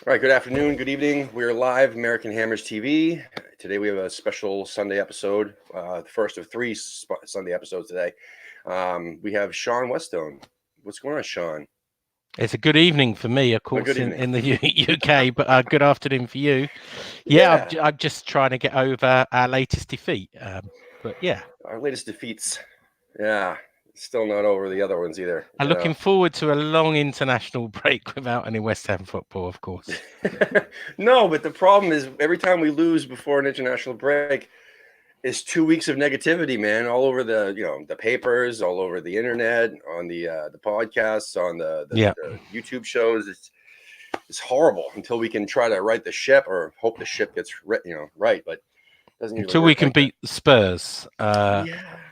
All right, good afternoon, good evening. We're live, American Hammers TV. Today we have a special Sunday episode, the first of three Sunday episodes today. We have Sean Whetstone. What's going on, Sean? It's a good evening for me, of Oh, good course, evening. in the UK, but good afternoon for you. Yeah, Yeah, I'm just trying to get over our latest defeat. But yeah, our latest defeats. Yeah, still not over the other ones either. I'm looking forward to a long international break without any West Ham football, of course. No, but the problem is every time we lose before an international break, it's 2 weeks of negativity, man, all over the papers, all over the internet, on the podcasts, on Yeah. the YouTube shows. It's horrible until we can try to right the ship or hope the ship gets right, but it doesn't usually Until we work can like that. beat Spurs Yeah,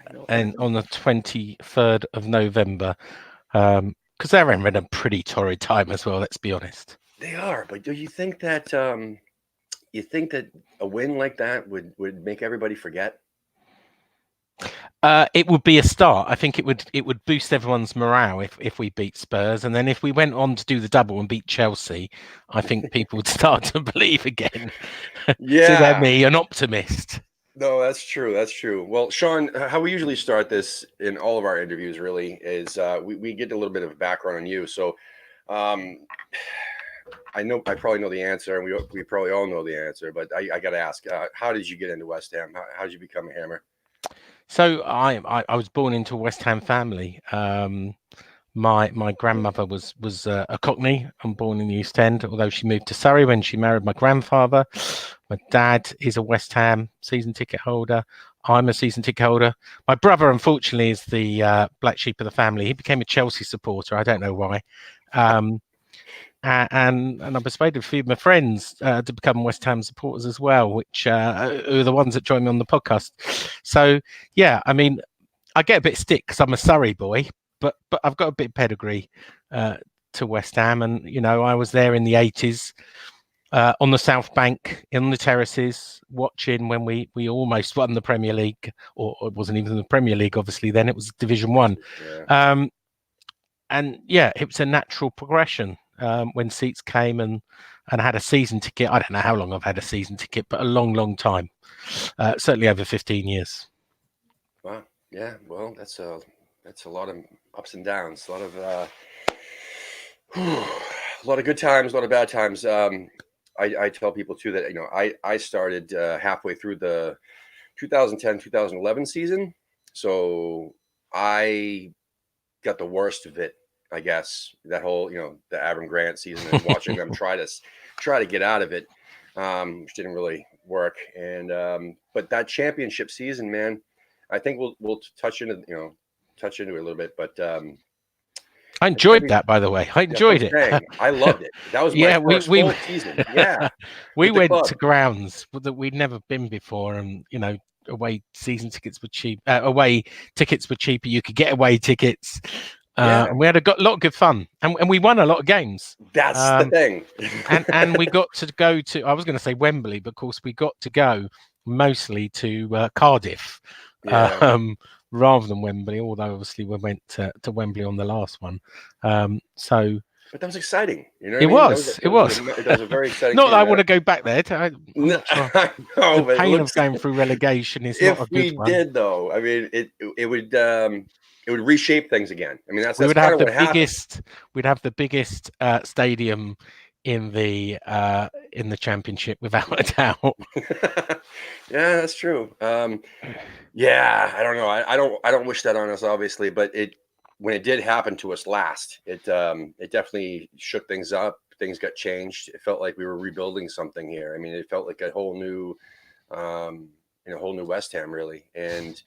I know. and on the 23rd of November, because they're having a pretty torrid time as well, let's be honest. They are, but do you think that a win like that would make everybody forget? It would be a start. I think it would boost everyone's morale if we beat Spurs, and then if we went on to do the double and beat Chelsea, I think people would start to believe again. See, they're Yeah. me, an optimist. No, that's true. That's true. Well, Sean, how we usually start this in all of our interviews really is we get a little bit of background on you. So um, I probably know the answer, and we probably all know the answer, but I got to ask, how did you get into West Ham? How did you become a Hammer? So I was born into a West Ham family. My grandmother was a Cockney. I'm born in the East End, although she moved to Surrey when she married my grandfather. My dad is a West Ham season ticket holder. I'm a season ticket holder. My brother, unfortunately, is the black sheep of the family. He became a Chelsea supporter. I don't know why. And I persuaded a few of my friends to become West Ham supporters as well, which are the ones that joined me on the podcast. So, yeah, I mean, I get a bit of stick because I'm a Surrey boy, but I've got a bit of pedigree to West Ham, and I was there in the 80s on the South Bank in the terraces, watching when we almost won the Premier League, or it wasn't even the Premier League, obviously. Then it was Division 1. Yeah. And yeah, it was a natural progression when seats came and had a season ticket. I don't know how long I've had a season ticket, but a long time. Certainly over 15 years. Wow. Yeah. Well, that's a lot of ups and downs. A lot of good times, a lot of bad times. I tell people too that I started halfway through the 2010-2011 season, so I got the worst of it, I guess. That whole the Avram Grant season and watching them try to get out of it, which didn't really work. And but that championship season, man, I think we'll touch into it a little bit, but. I enjoyed that, by the way. I enjoyed it. I loved it. That was my first full season. Yeah, we went to grounds that we'd never been before, and away season tickets were cheap. Away tickets were cheaper. You could get away tickets, and we had a lot of good fun, and we won a lot of games. That's the thing. and we got to go to. I was going to say Wembley, but of course we got to go mostly to Cardiff. Yeah. Rather than Wembley, although obviously we went to Wembley on the last one. But that was exciting. It was. It was a very exciting. Not that I want to go back there. No, sure. no, the pain of going through relegation is not a good one. If we did, though, I mean, it would reshape things again. I mean, that's we would have the biggest. We'd have the biggest stadium in the championship without a doubt. Yeah, that's true. Yeah, I don't know. I don't wish that on us, obviously, but when it did happen to us last, it definitely shook things up. Things got changed. It felt like we were rebuilding something here. I mean, it felt like a whole new West Ham, really. And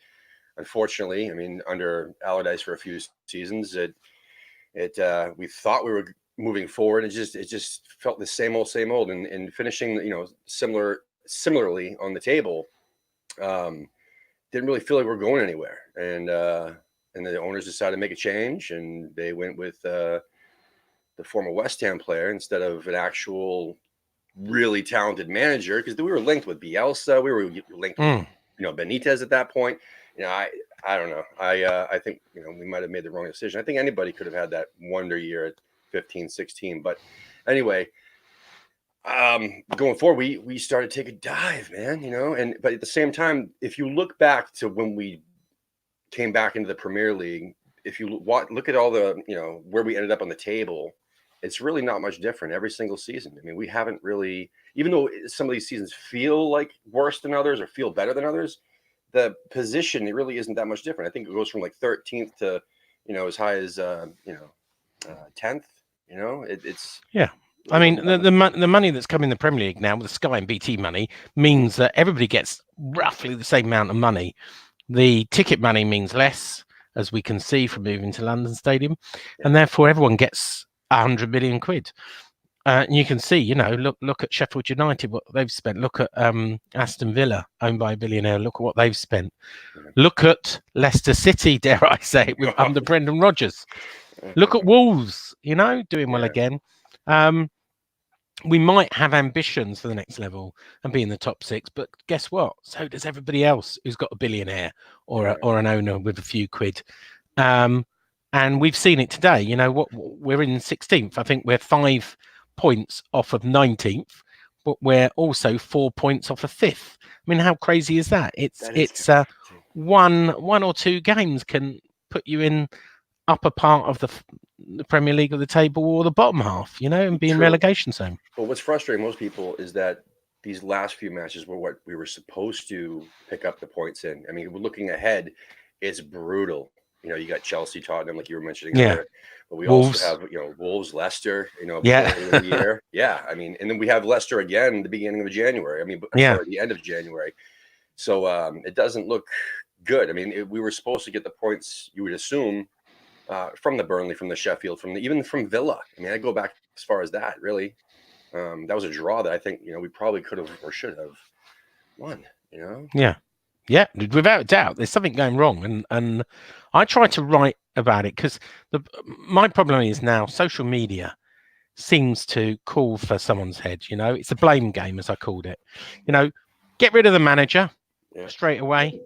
unfortunately, I mean, under Allardyce for a few seasons, we thought we were moving forward. It just felt the same old, and finishing, similarly on the table. Didn't really feel like we're going anywhere, and the owners decided to make a change, and they went with the former West Ham player instead of an actual really talented manager, because we were linked with Bielsa, we were linked with Benitez at that point. I don't know. I think we might have made the wrong decision. I think anybody could have had that wonder year at 15, 16, but anyway. Going forward, we started to take a dive, man. But at the same time, if you look back to when we came back into the Premier League, if you look at all the where we ended up on the table, it's really not much different every single season. I mean, we haven't really, even though some of these seasons feel like worse than others or feel better than others, the position, it really isn't that much different. I think it goes from like 13th to as high as 10th. It's Yeah. I mean, the money that's coming in the Premier League now with the Sky and BT money means that everybody gets roughly the same amount of money. The ticket money means less, as we can see from moving to London Stadium, and therefore everyone gets 100 million quid. And you can see, look at Sheffield United, what they've spent. Look at Aston Villa, owned by a billionaire. Look at what they've spent. Look at Leicester City, dare I say it, under Brendan Rodgers. Look at Wolves, doing well again. We might have ambitions for the next level and be in the top 6, but guess what? So does everybody else who's got a billionaire or an owner with a few quid. And we've seen it today. We're in 16th. I think we're 5 points off of 19th, but we're also 4 points off of 5th. I mean, how crazy is that? It's one or two games can put you in upper part of the Premier League of the table or the bottom half, and be in relegation zone. Well, what's frustrating most people is that these last few matches were what we were supposed to pick up the points in. I mean, we're looking ahead, it's brutal. You got Chelsea, Tottenham, like you were mentioning earlier. But we Wolves. also have, Wolves, Leicester, before the end of the year. Yeah. I mean, and then we have Leicester again at the beginning of January. I mean, sorry, the end of January. So it doesn't look good. I mean, we were supposed to get the points, you would assume, from the Burnley, from the Sheffield, even from Villa. I mean, I go back as far as that, really. That was a draw that I think, we probably could have or should have won, Yeah, without doubt, there's something going wrong. And I try to write about it because my problem is now social media seems to call for someone's head. It's a blame game, as I called it. Get rid of the manager straight away.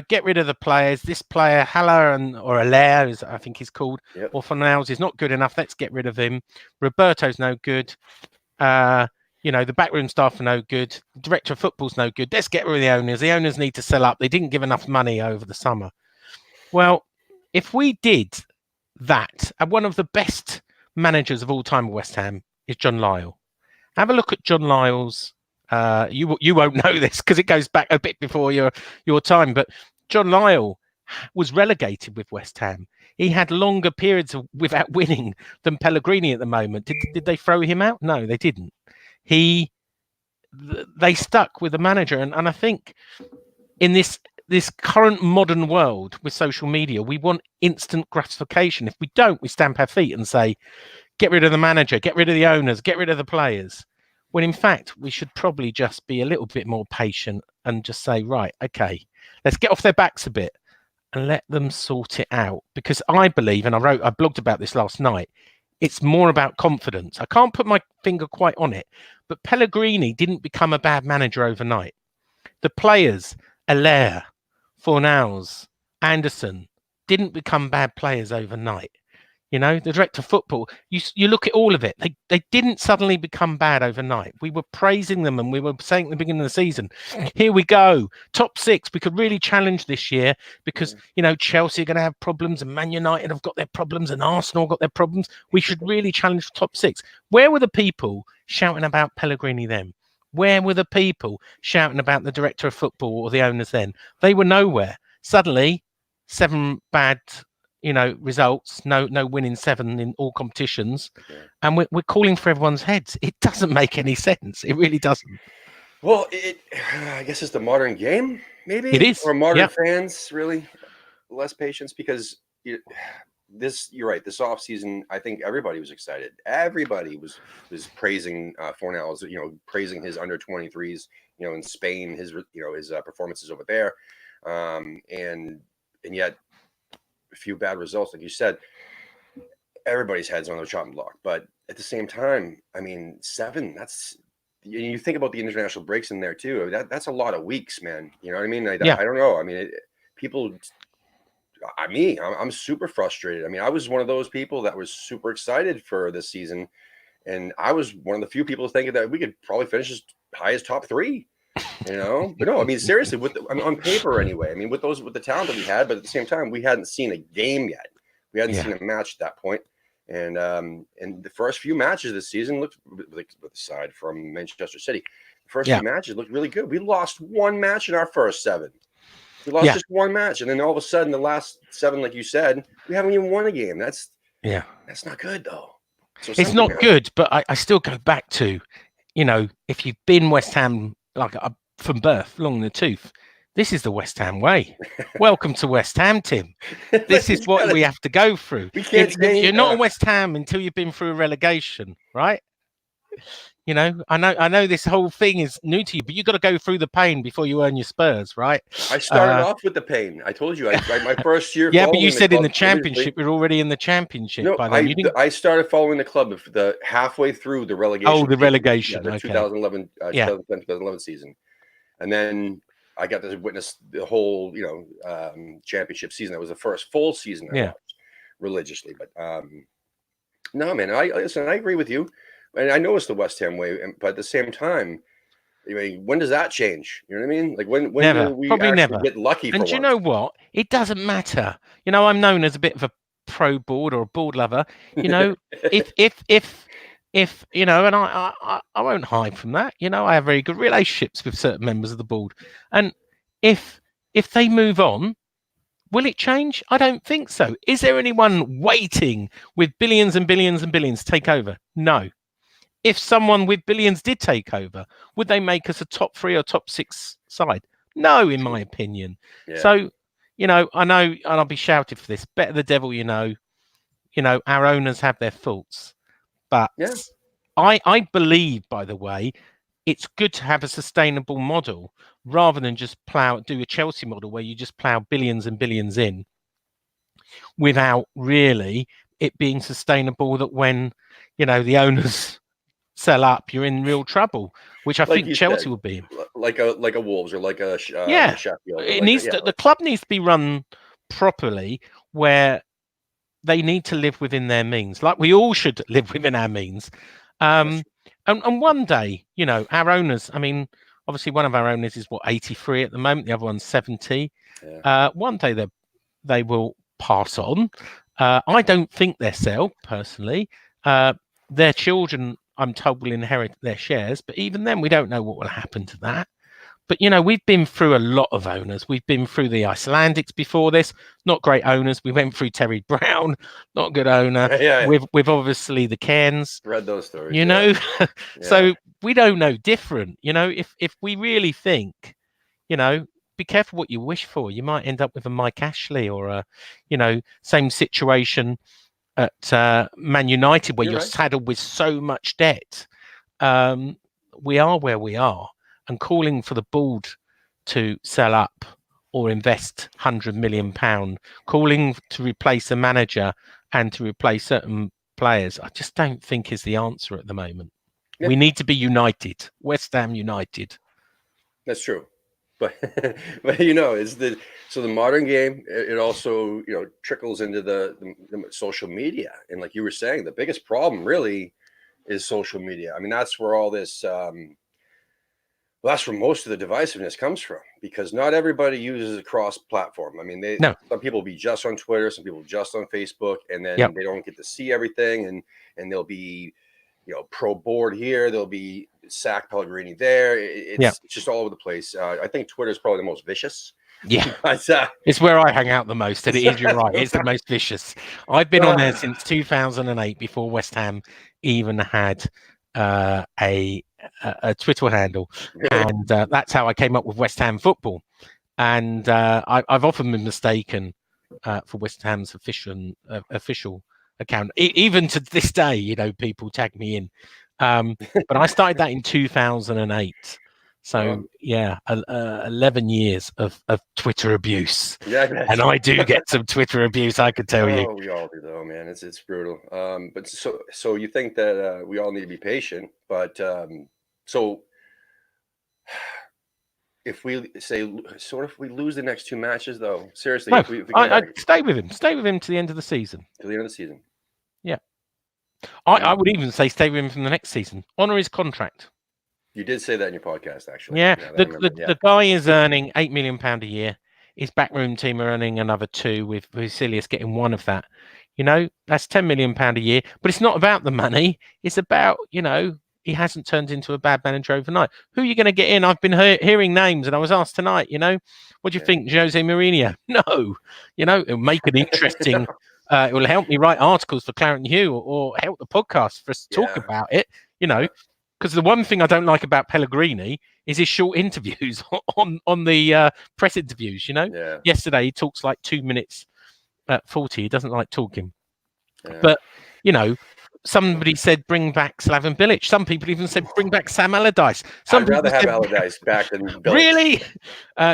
Get rid of the players. This player, Haller or Allaire, as I think he's called, or Fornals is not good enough. Let's get rid of him. Roberto's no good. The backroom staff are no good. The director of football's no good. Let's get rid of the owners. The owners need to sell up. They didn't give enough money over the summer. Well, if we did that, and one of the best managers of all time at West Ham is John Lyall. Have a look at John Lyall's. You won't know this because it goes back a bit before your time, but John Lyall was relegated with West Ham. He had longer periods without winning than Pellegrini at the moment. Did they throw him out? No, they didn't. They stuck with the manager, and I think in this current modern world with social media, we want instant gratification. If we don't, we stamp our feet and say, get rid of the manager, get rid of the owners, get rid of the players. When in fact, we should probably just be a little bit more patient and just say, right, okay, let's get off their backs a bit and let them sort it out. Because I believe, and I blogged about this last night, it's more about confidence. I can't put my finger quite on it, but Pellegrini didn't become a bad manager overnight. The players, Allaire, Fornals, Anderson, didn't become bad players overnight. The director of football, you look at all of it. They didn't suddenly become bad overnight. We were praising them and we were saying at the beginning of the season, here we go, top 6. We could really challenge this year because, Chelsea are going to have problems and Man United have got their problems and Arsenal got their problems. We should really challenge top 6. Where were the people shouting about Pellegrini then? Where were the people shouting about the director of football or the owners then? They were nowhere. Suddenly, 7 bad results, no winning 7 in all competitions, and we're calling for everyone's heads. It doesn't make any sense. It really doesn't. Well, I guess it's the modern game, maybe. It is, or modern fans really less patience because you're right. This off season, I think everybody was excited. Everybody was praising Fornals, praising his under 23s, in Spain, his performances over there, and yet. A few bad results, like you said, everybody's heads on the chopping block. But at the same time, I mean, 7, that's, you think about the international breaks in there too. That's a lot of weeks, man. You know what I mean? I don't know. I mean, I'm super frustrated. I mean, I was one of those people that was super excited for this season. And I was one of the few people thinking that we could probably finish as high as top 3. But no, I mean, seriously, on paper anyway. I mean, with the talent that we had, but at the same time, we hadn't seen a game yet. We hadn't seen a match at that point. And the first few matches this season looked, aside from Manchester City, the first few matches looked really good. We lost one match in our first 7. We lost just one match, and then all of a sudden, the last 7, like you said, we haven't even won a game. That's not good though. So it's not good, but I still go back to, if you've been West Ham from birth, long in the tooth, this is the West Ham way. Welcome to West Ham, Tim. This is what we have to go through. You're not a West Ham until you've been through a relegation, right? I know this whole thing is new to you, but you've got to go through the pain before you earn your Spurs, right? I started off with the pain. I told you, my first year. Yeah, but you said in the championship, you're already in the championship. No, by then. I started following the club the halfway through the relegation. Oh, the relegation. The 2011 season, and then I got to witness the whole, championship season. That was the first full season I watched religiously. But no, man, I agree with you. And I know it's the West Ham way, but at the same time, I mean, when does that change? You know what I mean? Like when never. do we Probably actually never. get lucky? And you know what? It doesn't matter. I'm known as a bit of a pro board or a board lover. If and I won't hide from that. I have very good relationships with certain members of the board, and if they move on, will it change? I don't think so. Is there anyone waiting with billions and billions and billions to take over? No. If someone with billions did take over, would they make us a top 3 or top 6 side? No, in my opinion. Yeah. So, I know, and I'll be shouted for this. Better the devil, our owners have their faults. But I believe, by the way, it's good to have a sustainable model rather than just do a Chelsea model where you just plow billions and billions in without really it being sustainable, that when, the owners sell up, you're in real trouble, which I think Chelsea will be like a Wolves or like a Sheffield. The club needs to be run properly, where they need to live within their means, like we all should live within our means. And one day, our owners, I mean, obviously one of our owners is 83 at the moment, the other one's 70. One day they will pass on. I don't think they'll sell, personally. Their children, I'm told, will inherit their shares, but even then we don't know what will happen to that. But we've been through a lot of owners. We've been through the Icelandics before this, not great owners. We went through Terry Brown, not a good owner. With obviously the Cairns. Read those stories. So we don't know different. If we really think, be careful what you wish for. You might end up with a Mike Ashley or a, same situation at Man United, where you're saddled with so much debt. We are where we are, and calling for the board to sell up or invest £100 million, calling to replace a manager and to replace certain players, I just don't think is the answer at the moment. We need to be united, West Ham United. That's true. But is the modern game, it also trickles into the social media, and like you were saying, the biggest problem really is social media. I mean, that's where all this that's where most of the divisiveness comes from, because not everybody uses a cross platform. I mean, some people be just on Twitter, some people just on Facebook, and then they don't get to see everything, and they'll be pro board here, there'll be sack Pellegrini there. It's just all over the place. I think Twitter is probably the most vicious. Yeah, it's where I hang out the most, and you're right, it's the most vicious. I've been on there since 2008, before West Ham even had a Twitter handle, and that's how I came up with West Ham Football. And I've often been mistaken for West Ham's official account. Even to this day, people tag me in. But I started that in 2008. So 11 years of Twitter abuse. And I do get some Twitter abuse, I could tell you. We all do, though, man. It's brutal. But so you think that we all need to be patient, but so if we if we lose the next 2 matches, though, seriously, no, I stay with him to the end of the season. To the end of the season. Yeah. I would even say stay with him from the next season. Honour his contract. You did say that in your podcast, actually. Yeah, Now that I remember. Yeah. the guy is earning £8 million a year. His backroom team are earning another 2, with Vasilius getting 1 of that. You know, that's £10 million a year. But it's not about the money. It's about, you know, he hasn't turned into a bad manager overnight. Who are you going to get in? I've been hearing names, and I was asked tonight, you know, what do you think, Jose Mourinho? No, you know, it'll make an interesting. It will help me write articles for Clarence Hugh, or help the podcast for us to talk about it. You know, because the one thing I don't like about Pellegrini is his short interviews on the press interviews. You know, yesterday he talks like 2 minutes at 40. He doesn't like talking, but you know. Somebody said bring back Slaven Bilic. Some people even said bring back Sam Allardyce. I'd rather have Allardyce back than Bilic. Really?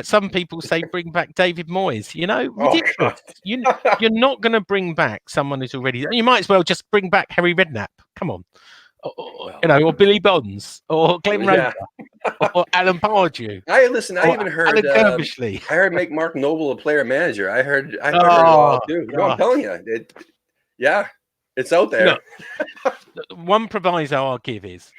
Some people say bring back David Moyes. You know, ridiculous. You're not going to bring back someone who's already. You might as well just bring back Harry Redknapp. Come on, you know, or Billy Bonds, or Glenn Roeder, or Alan Pardew. I even heard Alan I heard make Mark Noble a player manager. I heard it all too. You know, I'm telling you, it's out there. Look, one proviso I'll give is,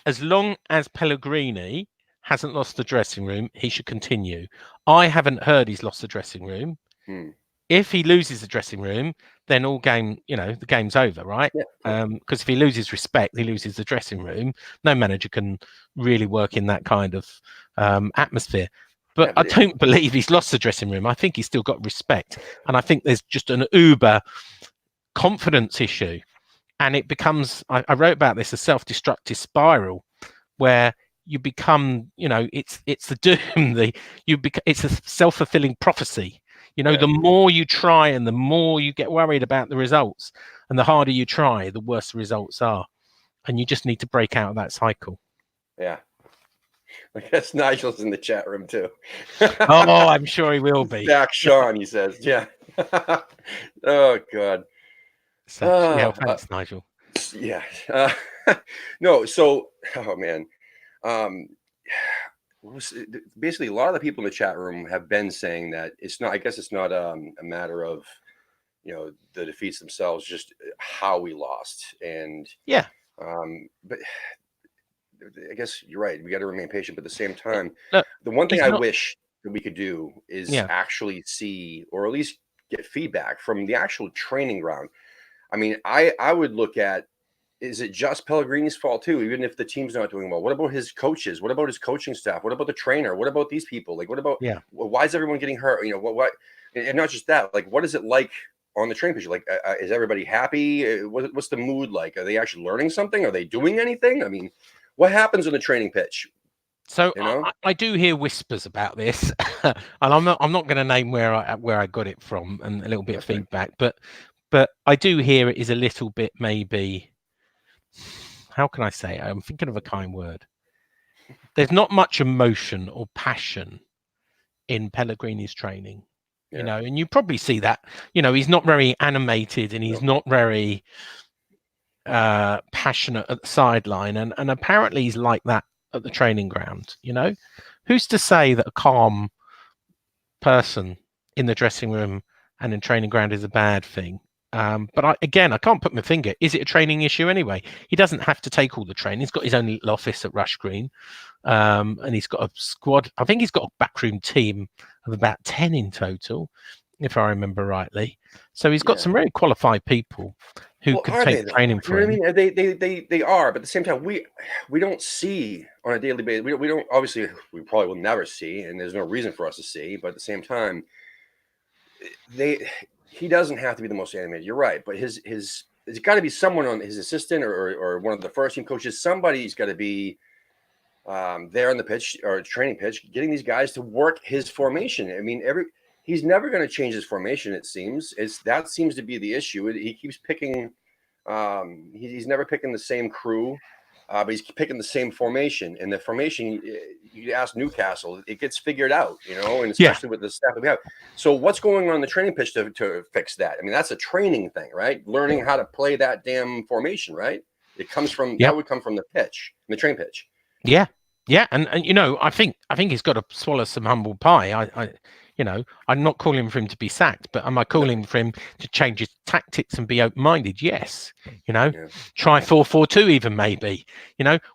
as long as Pellegrini hasn't lost the dressing room, he should continue. I haven't heard he's lost the dressing room. If he loses the dressing room, then all game, you know, the game's over, right? Because if he loses respect, he loses the dressing room. No manager can really work in that kind of atmosphere. But I don't believe he's lost the dressing room. I think he's still got respect. And I think there's just an uber confidence issue. And it becomes, I wrote about this, a self-destructive spiral where you become, you know, it's the doom, it's a self-fulfilling prophecy. You know, the more you try and the more you get worried about the results, and the harder you try, the worse the results are. And you just need to break out of that cycle. Yeah. I guess Nigel's in the chat room too. Oh, I'm sure he will be. Zach Sean, he says. Yeah. Oh, God. So, yeah, thanks, Nigel. Yeah. No, so, oh, man. Basically, a lot of the people in the chat room have been saying that it's not, I guess it's not a matter of, you know, the defeats themselves, just how we lost. And but I guess you're right. We got to remain patient, but at the same time, the one thing I wish that we could do is actually see, or at least get feedback from the actual training ground. I mean, I would look at, is it just Pellegrini's fault too? Even if the team's not doing well, what about his coaches? What about his coaching staff? What about the trainer? What about these people? Like, what about, why is everyone getting hurt? You know, what, and not just that, like, what is it like on the training pitch? Like, is everybody happy? What's the mood like? Are they actually learning something? Are they doing anything? I mean, what happens on the training pitch? So, you know? I do hear whispers about this, and I'm not going to name where I got it from, and a little bit of feedback, but I do hear it is a little bit, maybe, how can I say it? I'm thinking of a kind word. There's not much emotion or passion in Pellegrini's training, you know, and you probably see that, you know, he's not very animated, and he's not very passionate at the sideline, and apparently he's like that at the training ground. You know, who's to say that a calm person in the dressing room and in training ground is a bad thing? But I can't put my finger. Is it a training issue anyway? He doesn't have to take all the training. He's got his own little office at Rush Green, and he's got a squad. I think he's got a backroom team of about 10 in total, if I remember rightly. So he's got some very qualified people who could take training for him. I mean, they are, but at the same time, we don't see on a daily basis. We don't obviously, we probably will never see, and there's no reason for us to see. But at the same time, he doesn't have to be the most animated. You're right, but there's got to be someone on his assistant or one of the first team coaches. Somebody's got to be there on the pitch or training pitch, getting these guys to work his formation. I mean, he's never going to change his formation. It seems that seems to be the issue. He keeps picking. He's never picking the same crew, but he's picking the same formation. And the formation, you ask Newcastle, it gets figured out, you know, and especially with the staff that we have. So what's going on the training pitch to fix that? I mean, that's a training thing, right? Learning how to play that damn formation, right? It comes from that would come from the pitch, the training pitch. Yeah, and you know, I think he's got to swallow some humble pie. I'm not calling for him to be sacked, but am I calling for him to change his tactics and be open-minded? Yes. Try 4-4-2 even, maybe.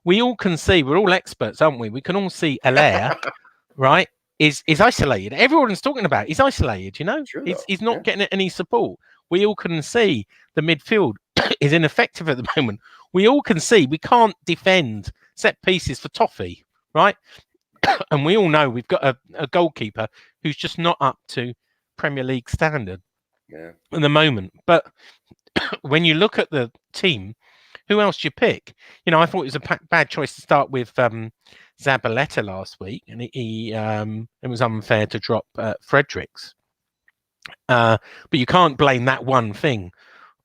We all can see, we're all experts, aren't we? We can all see Allaire, right, is isolated. Everyone's talking about he's isolated, True, he's not getting any support. We all can see the midfield is ineffective at the moment. We all can see we can't defend set pieces for Toffee, right? And we all know we've got a goalkeeper who's just not up to Premier League standard at the moment. But when you look at the team, who else do you pick? I thought it was a bad choice to start with Zabaleta last week, and it was unfair to drop Fredericks. But you can't blame that one thing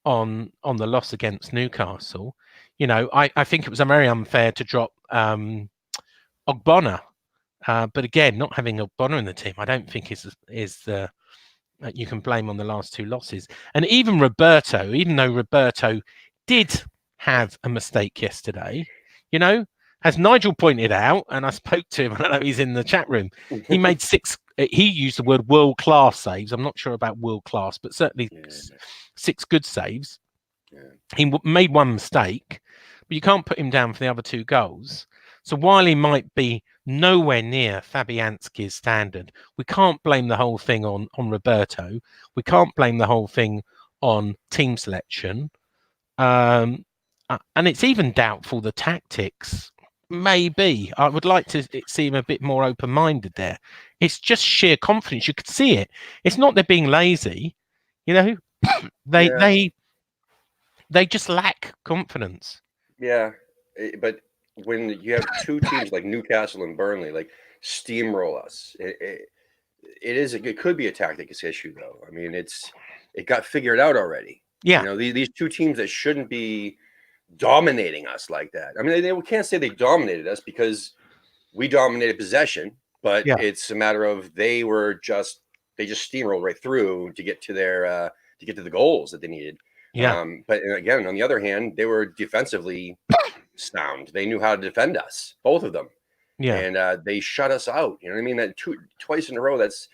on the loss against Newcastle. I think it was very unfair to drop Ogbonna. But again, not having Ogbonna in the team, I don't think is you can blame on the last two losses. And even Roberto, even though Roberto did have a mistake yesterday, as Nigel pointed out, and I spoke to him, I know he's in the chat room, he made he used the word world-class saves. I'm not sure about world-class, but certainly 6 good saves. He made one mistake, but you can't put him down for the other 2 goals. So while he might be nowhere near Fabianski's standard, we can't blame the whole thing on Roberto. We can't blame the whole thing on team selection. And it's even doubtful the tactics. Maybe. I would like to see him a bit more open-minded there. It's just sheer confidence. You could see it. It's not they're being lazy. They just lack confidence. Yeah, but when you have 2 teams like Newcastle and Burnley, like steamroll us, it could be a tactics issue though. I mean, it got figured out already. Yeah. These 2 teams that shouldn't be dominating us like that. I mean, we can't say they dominated us because we dominated possession, but it's a matter of they just steamrolled right through to get to their to get to the goals that they needed. Yeah. But again, on the other hand, they were defensively sound. They knew how to defend us, both of them. Yeah. And they shut us out. You know what I mean? That twice in a row. That's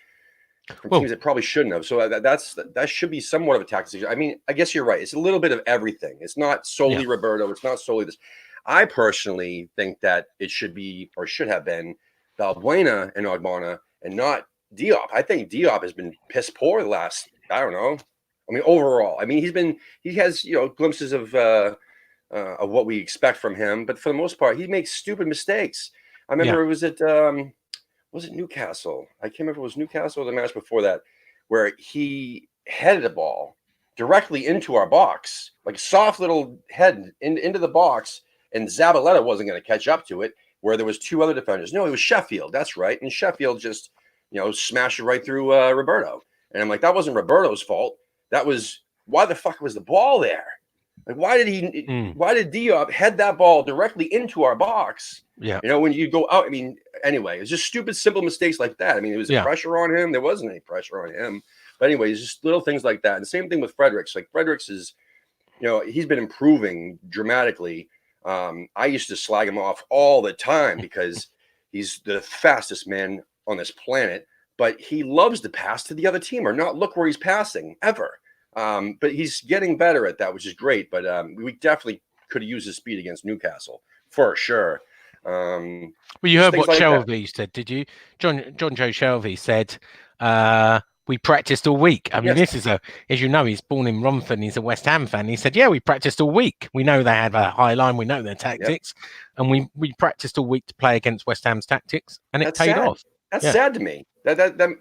from teams that probably shouldn't have. So that should be somewhat of a tactic. I mean, I guess you're right. It's a little bit of everything. It's not solely Roberto. It's not solely this. I personally think that it should be or should have been Valbuena and Ogbonna and not Diop. I think Diop has been piss poor the last, I don't know. I mean, overall, I mean, he has, glimpses of what we expect from him, but for the most part, he makes stupid mistakes. I remember was it Newcastle? I can't remember if it was Newcastle or the match before that, where he headed a ball directly into our box, like a soft little head into the box, and Zabaleta wasn't going to catch up to it, where there was 2 other defenders. No, it was Sheffield. That's right. And Sheffield just, smashed it right through Roberto. And I'm like, that wasn't Roberto's fault. That was, why the fuck was the ball there? Like, why did Diop head that ball directly into our box? Yeah. When you go out, I mean, anyway, it's just stupid, simple mistakes like that. I mean, was there pressure on him? There wasn't any pressure on him. But anyways, just little things like that. And the same thing with Fredericks. Like, Fredericks is, he's been improving dramatically. I used to slag him off all the time because he's the fastest man on this planet, but he loves to pass to the other team or not look where he's passing ever. But he's getting better at that, which is great. But we definitely could have used his speed against Newcastle for sure. Well, you heard what Shelby said, did you? John Joe Shelby said, we practiced all week. I mean, this is as you know, he's born in Romford and he's a West Ham fan. He said, we practiced all week. We know they have a high line. We know their tactics. And we practiced all week to play against West Ham's tactics. And it paid off. That's sad to me. That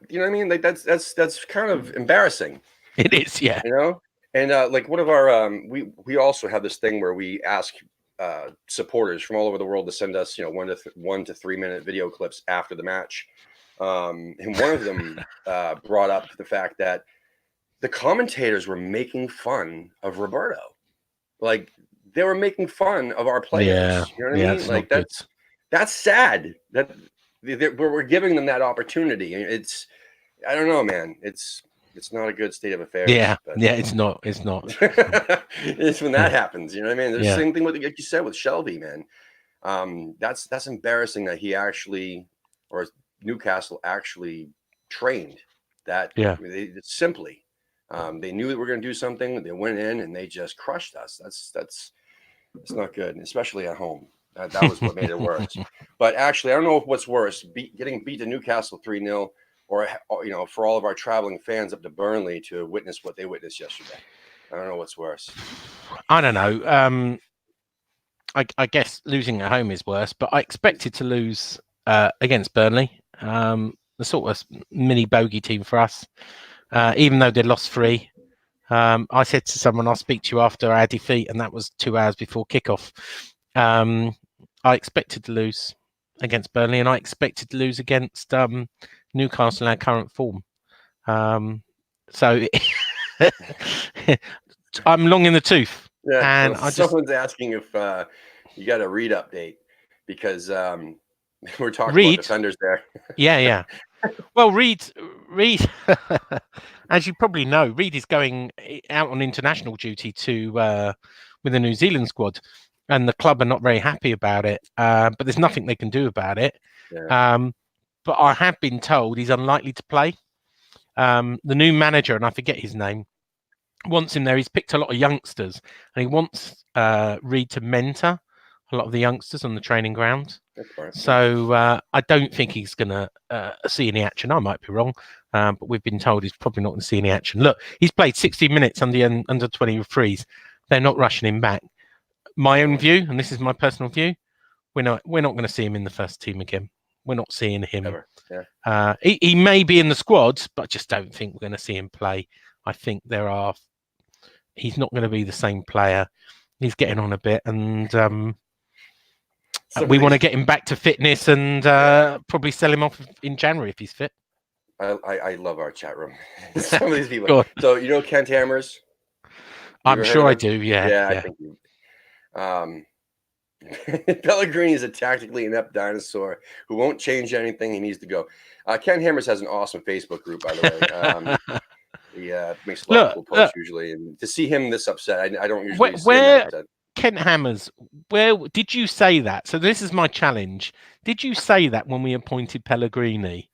you know what I mean? Like that's kind of embarrassing. It is, yeah. And like one of our we also have this thing where we ask supporters from all over the world to send us 1 to 3 minute video clips after the match. And one of them brought up the fact that the commentators were making fun of Roberto. Like, they were making fun of our players. You know what I mean? Like, that's sad that we're giving them that opportunity. It's, I don't know, man. It's not a good state of affairs. Yeah, it's not. It's when that happens. You know what I mean? There's the same thing with, like you said, with Shelby, man. That's embarrassing that he actually, or Newcastle actually trained That Yeah. they simply, they knew that we were going to do something. They went in and they just crushed us. That's not good, especially at home. That was what made it worse. But actually, I don't know what's worse: getting beat to Newcastle 3-0, or for all of our traveling fans up to Burnley to witness what they witnessed yesterday. I don't know what's worse. I don't know. I guess losing at home is worse, but I expected to lose against Burnley. The sort of mini bogey team for us, even though they lost 3. I said to someone, I'll speak to you after our defeat, and that was 2 hours before kickoff. I expected to lose against Burnley, and I expected to lose against Newcastle in our current form. So I'm long in the tooth. Yeah, and well, someone's asking if you got a Reid update, because we're talking Reid? about defenders there. Yeah. Well, Reid, as you probably know, Reid is going out on international duty to with the New Zealand squad, and the club are not very happy about it. But there's nothing they can do about it. Yeah. But I have been told he's unlikely to play. The new manager, and I forget his name, wants him there. He's picked a lot of youngsters, and he wants Reid to mentor a lot of the youngsters on the training ground. So I don't think he's going to see any action. I might be wrong, but we've been told he's probably not going to see any action. Look, he's played 60 minutes under 23s. They're not rushing him back. My own view, and this is my personal view, we're not going to see him in the first team again. We're not seeing him. Ever. Yeah. He may be in the squad, but I just don't think we're going to see him play. I think he's not going to be the same player. He's getting on a bit, and we want to get him back to fitness and probably sell him off in January if he's fit. I love our chat room. Some of these people. So Kent Hammers? I'm sure I do. Yeah. I think you. Pellegrini is a tactically inept dinosaur who won't change anything. He needs to go. Ken Hammers has an awesome Facebook group, by the way. He makes a lot of cool posts usually, and to see him this upset, I don't usually see him that upset. Kent Hammers, where did you say that? So this is my challenge. Did you say that when we appointed Pellegrini,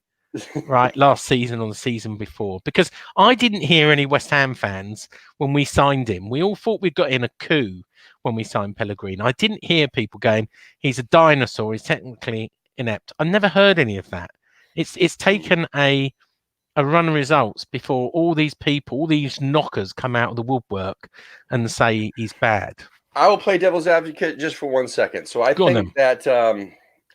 right, last season or the season before? Because I didn't hear any West Ham fans when we signed him. We all thought we got in a coup when we signed Pellegrini. I didn't hear people going, he's a dinosaur, he's technically inept. I never heard any of that. It's taken a run of results before all these people, all these knockers come out of the woodwork and say he's bad. I will play devil's advocate just for 1 second. So I think that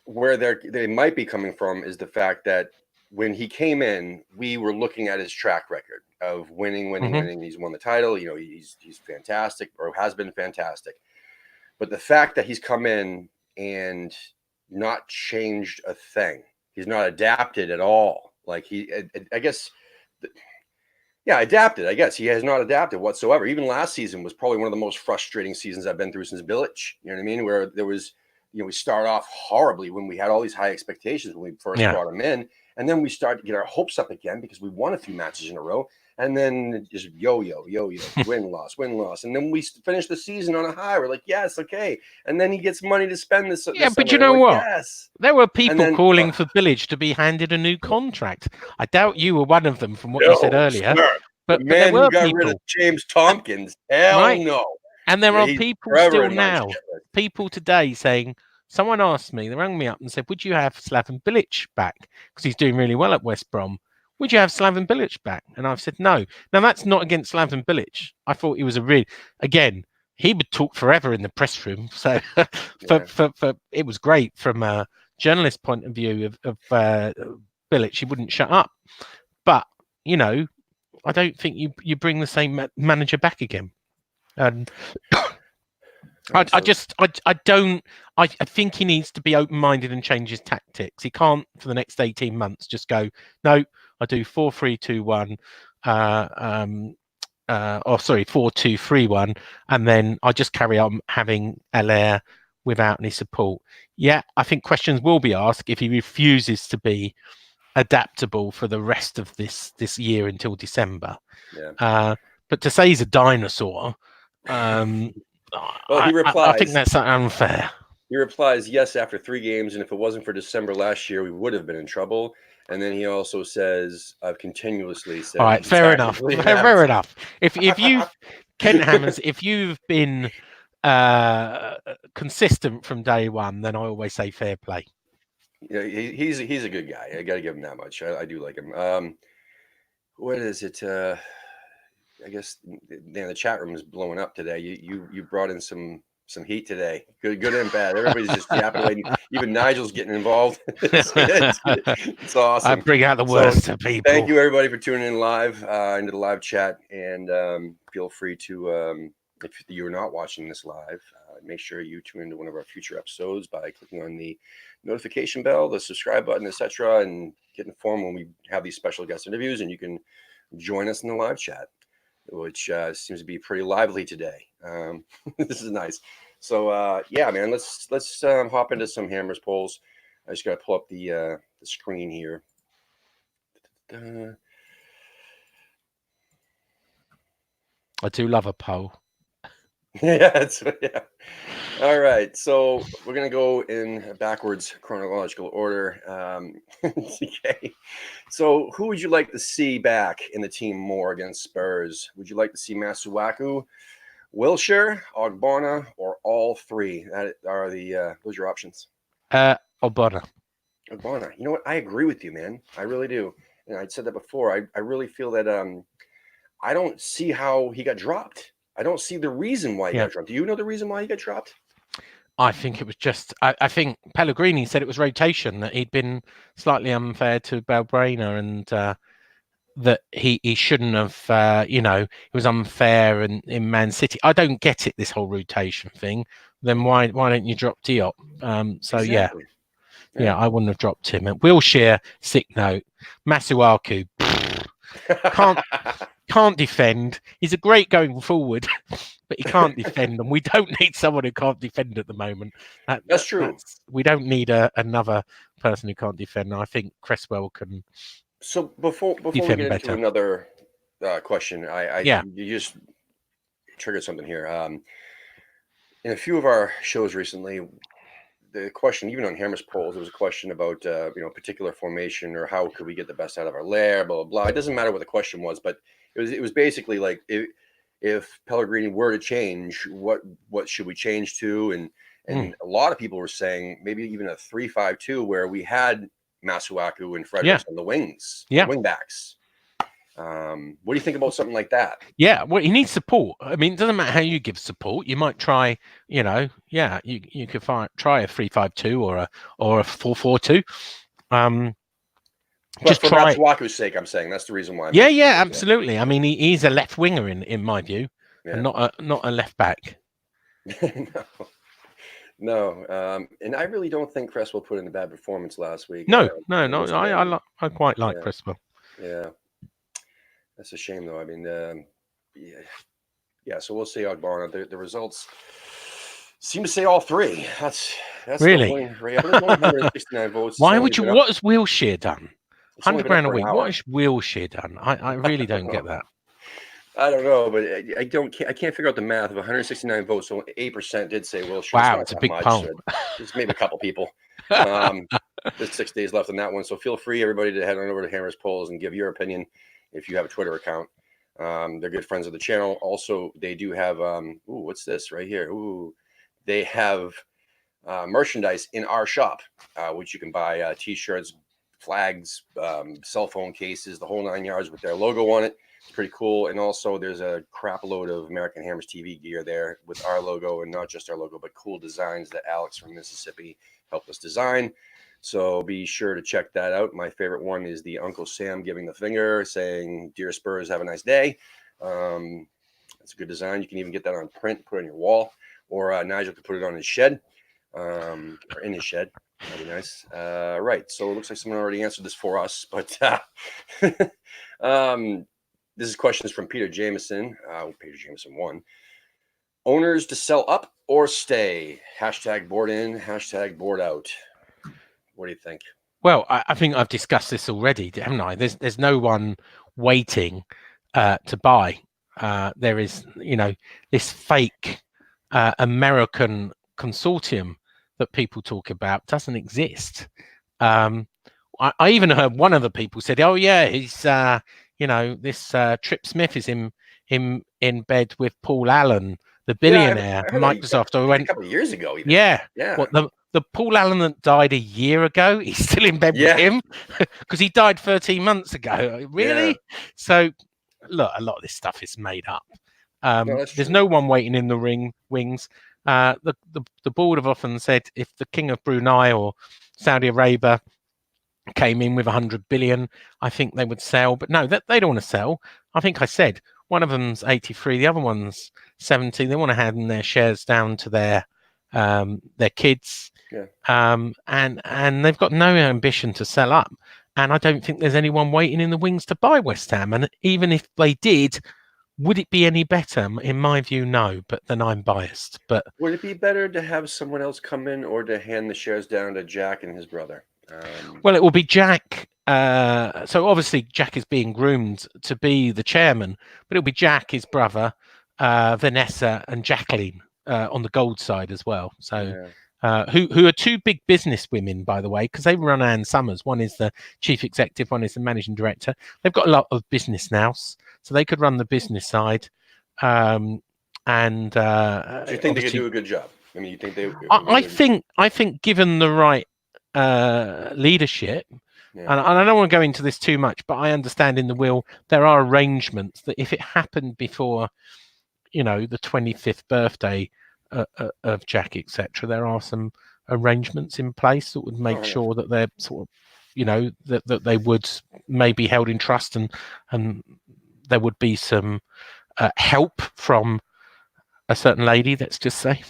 where they might be coming from is the fact that when he came in, we were looking at his track record of winning. He's won the title. He's fantastic, or has been fantastic. But the fact that he's come in and not changed a thing, he's not adapted at all. Like adapted. I guess he has not adapted whatsoever. Even last season was probably one of the most frustrating seasons I've been through since Bilic. You know what I mean? Where there was, we start off horribly when we had all these high expectations when we first brought him in, and then we start to get our hopes up again because we won a few matches in a row, and then just yo-yo, win, loss, and then we finish the season on a high. We're like, yes, okay, and then he gets money to spend this. Yeah, but you know what? Yes. There were people calling for Bilic to be handed a new contract. I doubt you were one of them from what you said earlier. Sir. But the man there were who got people. rid of James Tompkins. Hell no. And there are people still now, people today saying, someone asked me, they rang me up and said, would you have Slaven Bilic back? Because he's doing really well at West Brom. Would you have Slaven Bilic back? And I've said no. Now, that's not against Slaven Bilic. I thought he was again, he would talk forever in the press room. So it was great from a journalist point of view of Bilic. He wouldn't shut up. But, I don't think you bring the same manager back again. And I think he needs to be open-minded and change his tactics. He can't, for the next 18 months, just go, no, I do 4-3-2-1, 4-2-3-1, and then I just carry on having Allaire without any support. Yeah, I think questions will be asked if he refuses to be adaptable for the rest of this year until December. Yeah. But to say he's a dinosaur, well, he replies, I think that's unfair. He replies, yes, after 3 games, and if it wasn't for December last year, we would have been in trouble. Yeah. And then he also says, "I've continuously said." All right, fair enough. exactly Fair that. enough. If you've Kent Hammers, if you've been consistent from day one, then I always say fair play. Yeah, he's a good guy. I got to give him that much. I do like him. What is it? I guess the chat room is blowing up today. You brought in some heat today. Good and bad. Everybody's just yapping away. Even Nigel's getting involved. It's awesome. I bring out the worst of people. Thank you everybody for tuning in live into the live chat, and feel free to if you're not watching this live, make sure you tune into one of our future episodes by clicking on the notification bell, the subscribe button, etc., and get informed when we have these special guest interviews, and you can join us in the live chat, which seems to be pretty lively today. This is nice. So yeah, man, let's hop into some hammers polls. I just got to pull up the screen here. I do love a poll. Yeah. All right, so we're gonna go in backwards chronological order. Okay. So who would you like to see back in the team more against Spurs? Would you like to see Masuaku, Wilshire, Ogbonna, or all three? That are the those are your options. Ogbonna. Ogbonna. You know what? I agree with you, man. I really do. And I said that before. I really feel that I don't see how he got dropped. I don't see the reason why he got dropped. Do you know the reason why he got dropped? I think it was just. I think Pellegrini said it was rotation, that he'd been slightly unfair to Balbrena, and that he shouldn't have. It was unfair in Man City. I don't get it, this whole rotation thing. Then why don't you drop Diop? Exactly. Yeah, I wouldn't have dropped him. And Wilshere, sick note. Masuaku can't defend. He's a great going forward, but he can't defend, and we don't need someone who can't defend at the moment. That's true. We don't need another person who can't defend. I think Cresswell can. So before we get into another question, you just triggered something here. In a few of our shows recently, the question, even on Hammers polls, there was a question about particular formation or how could we get the best out of our lair, blah blah blah. It doesn't matter what the question was, but it was basically like if Pellegrini were to change, what should we change to? And a lot of people were saying maybe even a 3-5-2 where we had Masuaku and Fredericks on the wings, wing backs. What do you think about something like that? Yeah, well, he needs support. I mean, it doesn't matter how you give support. You might try, you could try a 3-5-2 or a 4-4-2. Just for Masuaku's sake, I'm saying that's the reason why. Yeah, absolutely. I mean, he's a left winger in my view, and not a left back. No. And I really don't think Cresswell put in a bad performance last week. No. I quite like Cresswell. Yeah. That's a shame, though. I mean, So we'll see Ogbonna. The results seem to say all three. That's really. 169 votes. Why would you? What has Wilshere done? £100 a week. What has Wilshere done? I really don't get that. I don't know, but I can't figure out the math of 169 votes. So 8% did say Wilshere. Wow, it's a big poll. So it's maybe a couple people. There's 6 days left on that one, so feel free, everybody, to head on over to Hammers Polls and give your opinion. If you have a Twitter account, they're good friends of the channel. Also, they do have what's this right here? They have merchandise in our shop, which you can buy T-shirts, flags, cell phone cases, the whole 9 yards with their logo on it. It's pretty cool. And also, there's a crap load of American Hammers TV gear there with our logo, and not just our logo, but cool designs that Alex from Mississippi helped us design. So be sure to check that out. My favorite one is the Uncle Sam giving the finger, saying, "Dear Spurs, have a nice day." It's a good design. You can even get that on print, put it on your wall, or Nigel could put it on his shed, or in his shed. That'd be nice. Right. So it looks like someone already answered this for us, but this is questions from Peter Jameson. Peter Jameson 1. Owners to sell up or stay? #board in, #board out. What do you think? Well, I think I've discussed this already, haven't I? There's no one waiting to buy. There is, this fake American consortium that people talk about doesn't exist. I I even heard one of the people said, "Oh yeah, he's this Trip Smith is in bed with Paul Allen, the billionaire, I heard that Microsoft." I a went, couple of years ago, even. "Yeah, Yeah. what the Paul Allen that died a year ago? He's still in bed with him because he died 13 months ago. Really?" So look, a lot of this stuff is made up. No, that's There's true. no one waiting in the wings. The board have often said if the King of Brunei or Saudi Arabia came in with 100 billion, I think they would sell. But no, they don't want to sell. I think I said one of them's 83, the other one's 70. They want to hand their shares down to their kids, and they've got no ambition to sell up. And I don't think there's anyone waiting in the wings to buy West Ham. And even if they did, would it be any better? In my view, no. But then I'm biased. But would it be better to have someone else come in or to hand the shares down to Jack and his brother? Well, it will be Jack. So obviously Jack is being groomed to be the chairman, but it'll be Jack, his brother, Vanessa, and Jacqueline on the gold side as well. So who are two big business women, by the way, because they run Ann Summers. One is the chief executive, one is the managing director. They've got a lot of business now, so they could run the business side. Do you think they could do a good job? I mean, you think they? I think given the right leadership, and I don't want to go into this too much, but I understand in the will there are arrangements that if it happened before, the 25th birthday of Jack, etc., there are some arrangements in place that would make sure that they're sort of, that they would maybe held in trust, and there would be some help from a certain lady. Let's just say.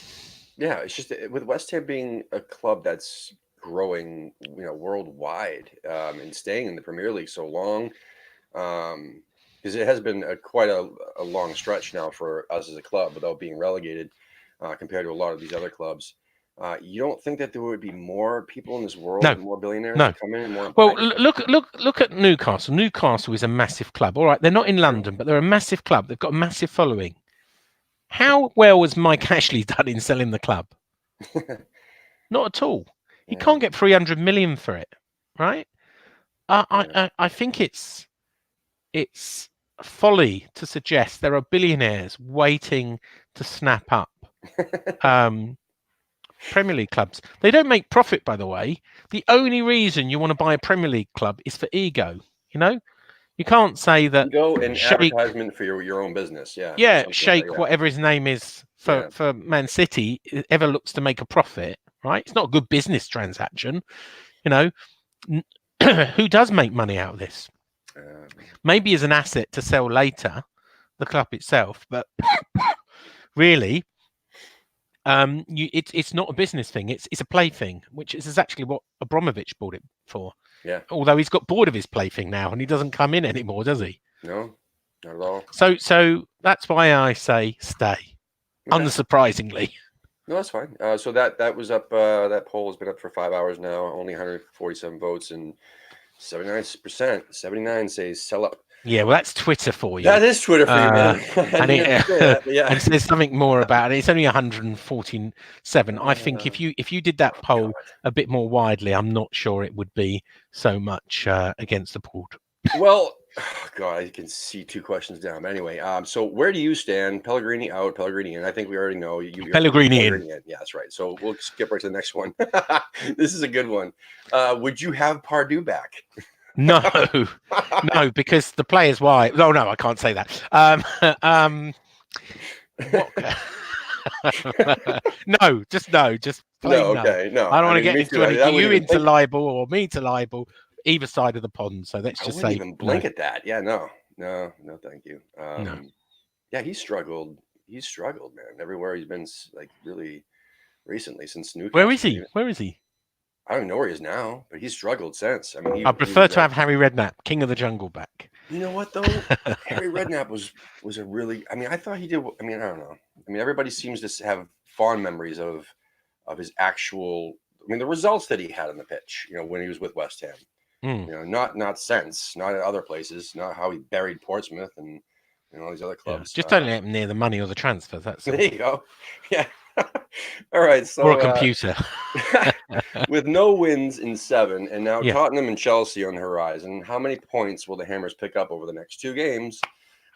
Yeah, it's just with West Ham being a club that's growing, worldwide, and staying in the Premier League so long, because it has been quite a long stretch now for us as a club without being relegated, compared to a lot of these other clubs. You don't think that there would be more people in this world, more billionaires that come in and more? Well, look at Newcastle. Newcastle is a massive club. All right, they're not in London, but they're a massive club. They've got a massive following. How well has Mike Ashley done in selling the club? Not at all. He can't get 300 million for it, right? I think it's folly to suggest there are billionaires waiting to snap up Premier League clubs. They don't make profit, by the way. The only reason you want to buy a Premier League club is for ego. You can't say that ego and advertisement for your own business. Sheikh, whatever his name is for Man City, ever looks to make a profit, right? It's not a good business transaction. Who does make money out of this? Maybe as an asset to sell later, the club itself, but really, it's not a business thing. It's a play thing, which is actually what Abramovich bought it for. Yeah. Although he's got bored of his plaything now, and he doesn't come in anymore, does he? No, not at all. So that's why I say stay, unsurprisingly. No, that's fine. So that was up. That poll has been up for 5 hours now. Only 147 votes, and 79% says sell up. Yeah, well, that's Twitter for you. That is Twitter for you, man. And and there's something more about it. It's only 147. I think if you did that poll a bit more widely, I'm not sure it would be so much against the board. Well, God, I can see two questions down. But anyway, so where do you stand? Pellegrini out, Pellegrini in. I think we already know you. Pellegrini in. Yeah, that's right. So we'll skip right to the next one. This is a good one. Would you have Pardue back? No, because the player's wife. No, I can't say that. No, just plain no. Okay, no. I don't want to get into anything. You into libel or me to libel, either side of the pond. So let's just say. Even blink at that. Yeah, no, thank you. No. Yeah, he struggled. He's struggled, man. Everywhere he's been, like really recently since Newcastle. Where is he? I don't know where he is now, but he's struggled since. I mean, I prefer to have Harry Redknapp, King of the Jungle, back. You know what though? Harry Redknapp was a really. I mean, I thought he did. I mean, I don't know. I mean, everybody seems to have fond memories of his actual. I mean, the results that he had on the pitch. When he was with West Ham. Not since, not at other places, not how he buried Portsmouth and all these other clubs. Just don't let him near the money or the transfers. That's there you go. Yeah. All right, or a so computer. with no wins in 7, and now Yeah. Tottenham and Chelsea on the horizon, how many points will the Hammers pick up over the next 2 games?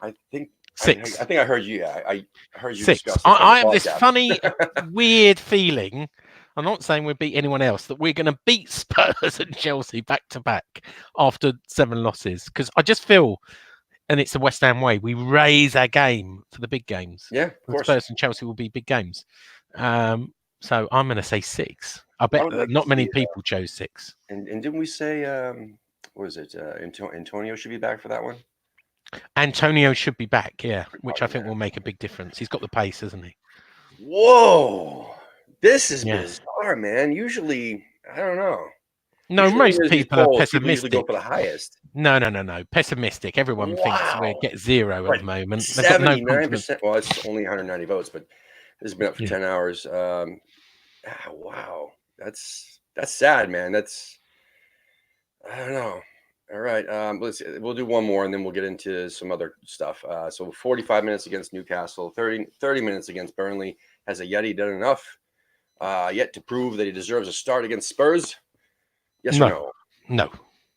I think I 6. think I heard you. Yeah, I heard you 6. discuss this on the I have this podcast. funny, weird feeling. I'm not saying we beat anyone else, that we're going to beat Spurs and Chelsea back to back after 7 losses. Because I just feel, and it's the West Ham way, we raise our game for the big games. Yeah, of And course. Spurs and Chelsea will be big games. So I'm going to say 6. I bet would like to not many see, people chose 6. And didn't we say what was it? Antonio should be back for that one. Antonio should be back, yeah, which Oh, I think yeah. will make a big difference. He's got the pace, hasn't he? Whoa, this is Yeah. bizarre, man. Usually, I don't know. No, Usually when most there's these people are polls, people usually go pessimistic. for the highest. No. Pessimistic. Everyone thinks we Wow. get 0 at the moment. They've got no confidence. 79%. Well, it's only 190 votes, but this has been up for Yeah. 10 hours. Wow. That's sad, man. I don't know. All right. We'll do one more and then we'll get into some other stuff. So 45 minutes against Newcastle, 30 minutes against Burnley. Has Yeti done enough yet to prove that he deserves a start against Spurs? Yes or no? No.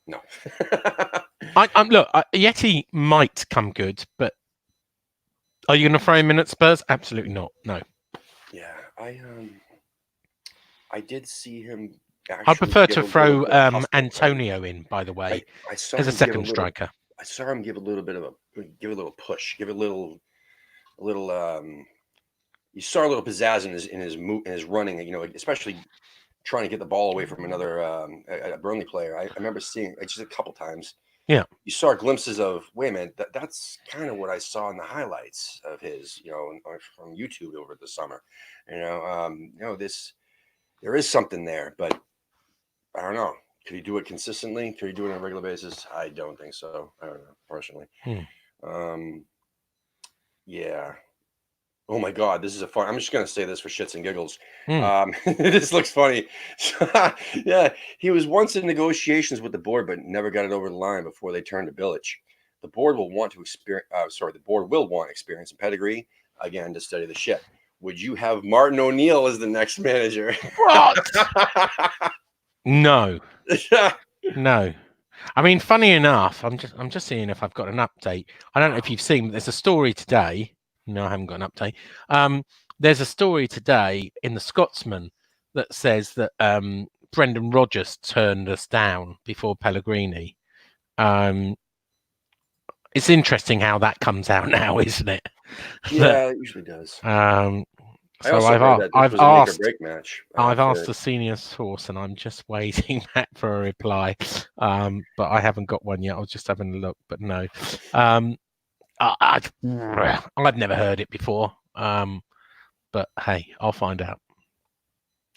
No. Look, Yeti might come good, but are you going to throw him in at Spurs? Absolutely not. No. Yeah, I did see him. I prefer give to a little throw bit of hustle, Antonio in, by the way, I saw as a him give second little. striker. I saw him give a little bit of give a little push, give a little. You saw a little pizzazz in his running. You know, especially trying to get the ball away from another a Burnley player. I remember seeing it just a couple times. Yeah. You saw glimpses of, wait a minute, that's kind of what I saw in the highlights of his, from YouTube over the summer. There is something there, but I don't know. Could he do it consistently? Could he do it on a regular basis? I don't think so. I don't know, personally. Yeah. Oh my God, this is a fun. I'm just gonna say this for shits and giggles. This looks funny. Yeah, he was once in negotiations with the board, but never got it over the line before they turned to Bilic. The board will want experience and pedigree again to study the ship. Would you have Martin O'Neill as the next manager? What? No. I mean, funny enough, I'm just seeing if I've got an update. I don't know if you've seen, but there's a story today. No, I haven't got an update. There's a story today in the Scotsman that says that Brendan Rodgers turned us down before Pellegrini. It's interesting how that comes out now, isn't it? Yeah, it usually does. So I've asked the senior source, and I'm just waiting back for a reply. But I haven't got one yet. I was just having a look, but no. I've never heard it before. But hey, I'll find out.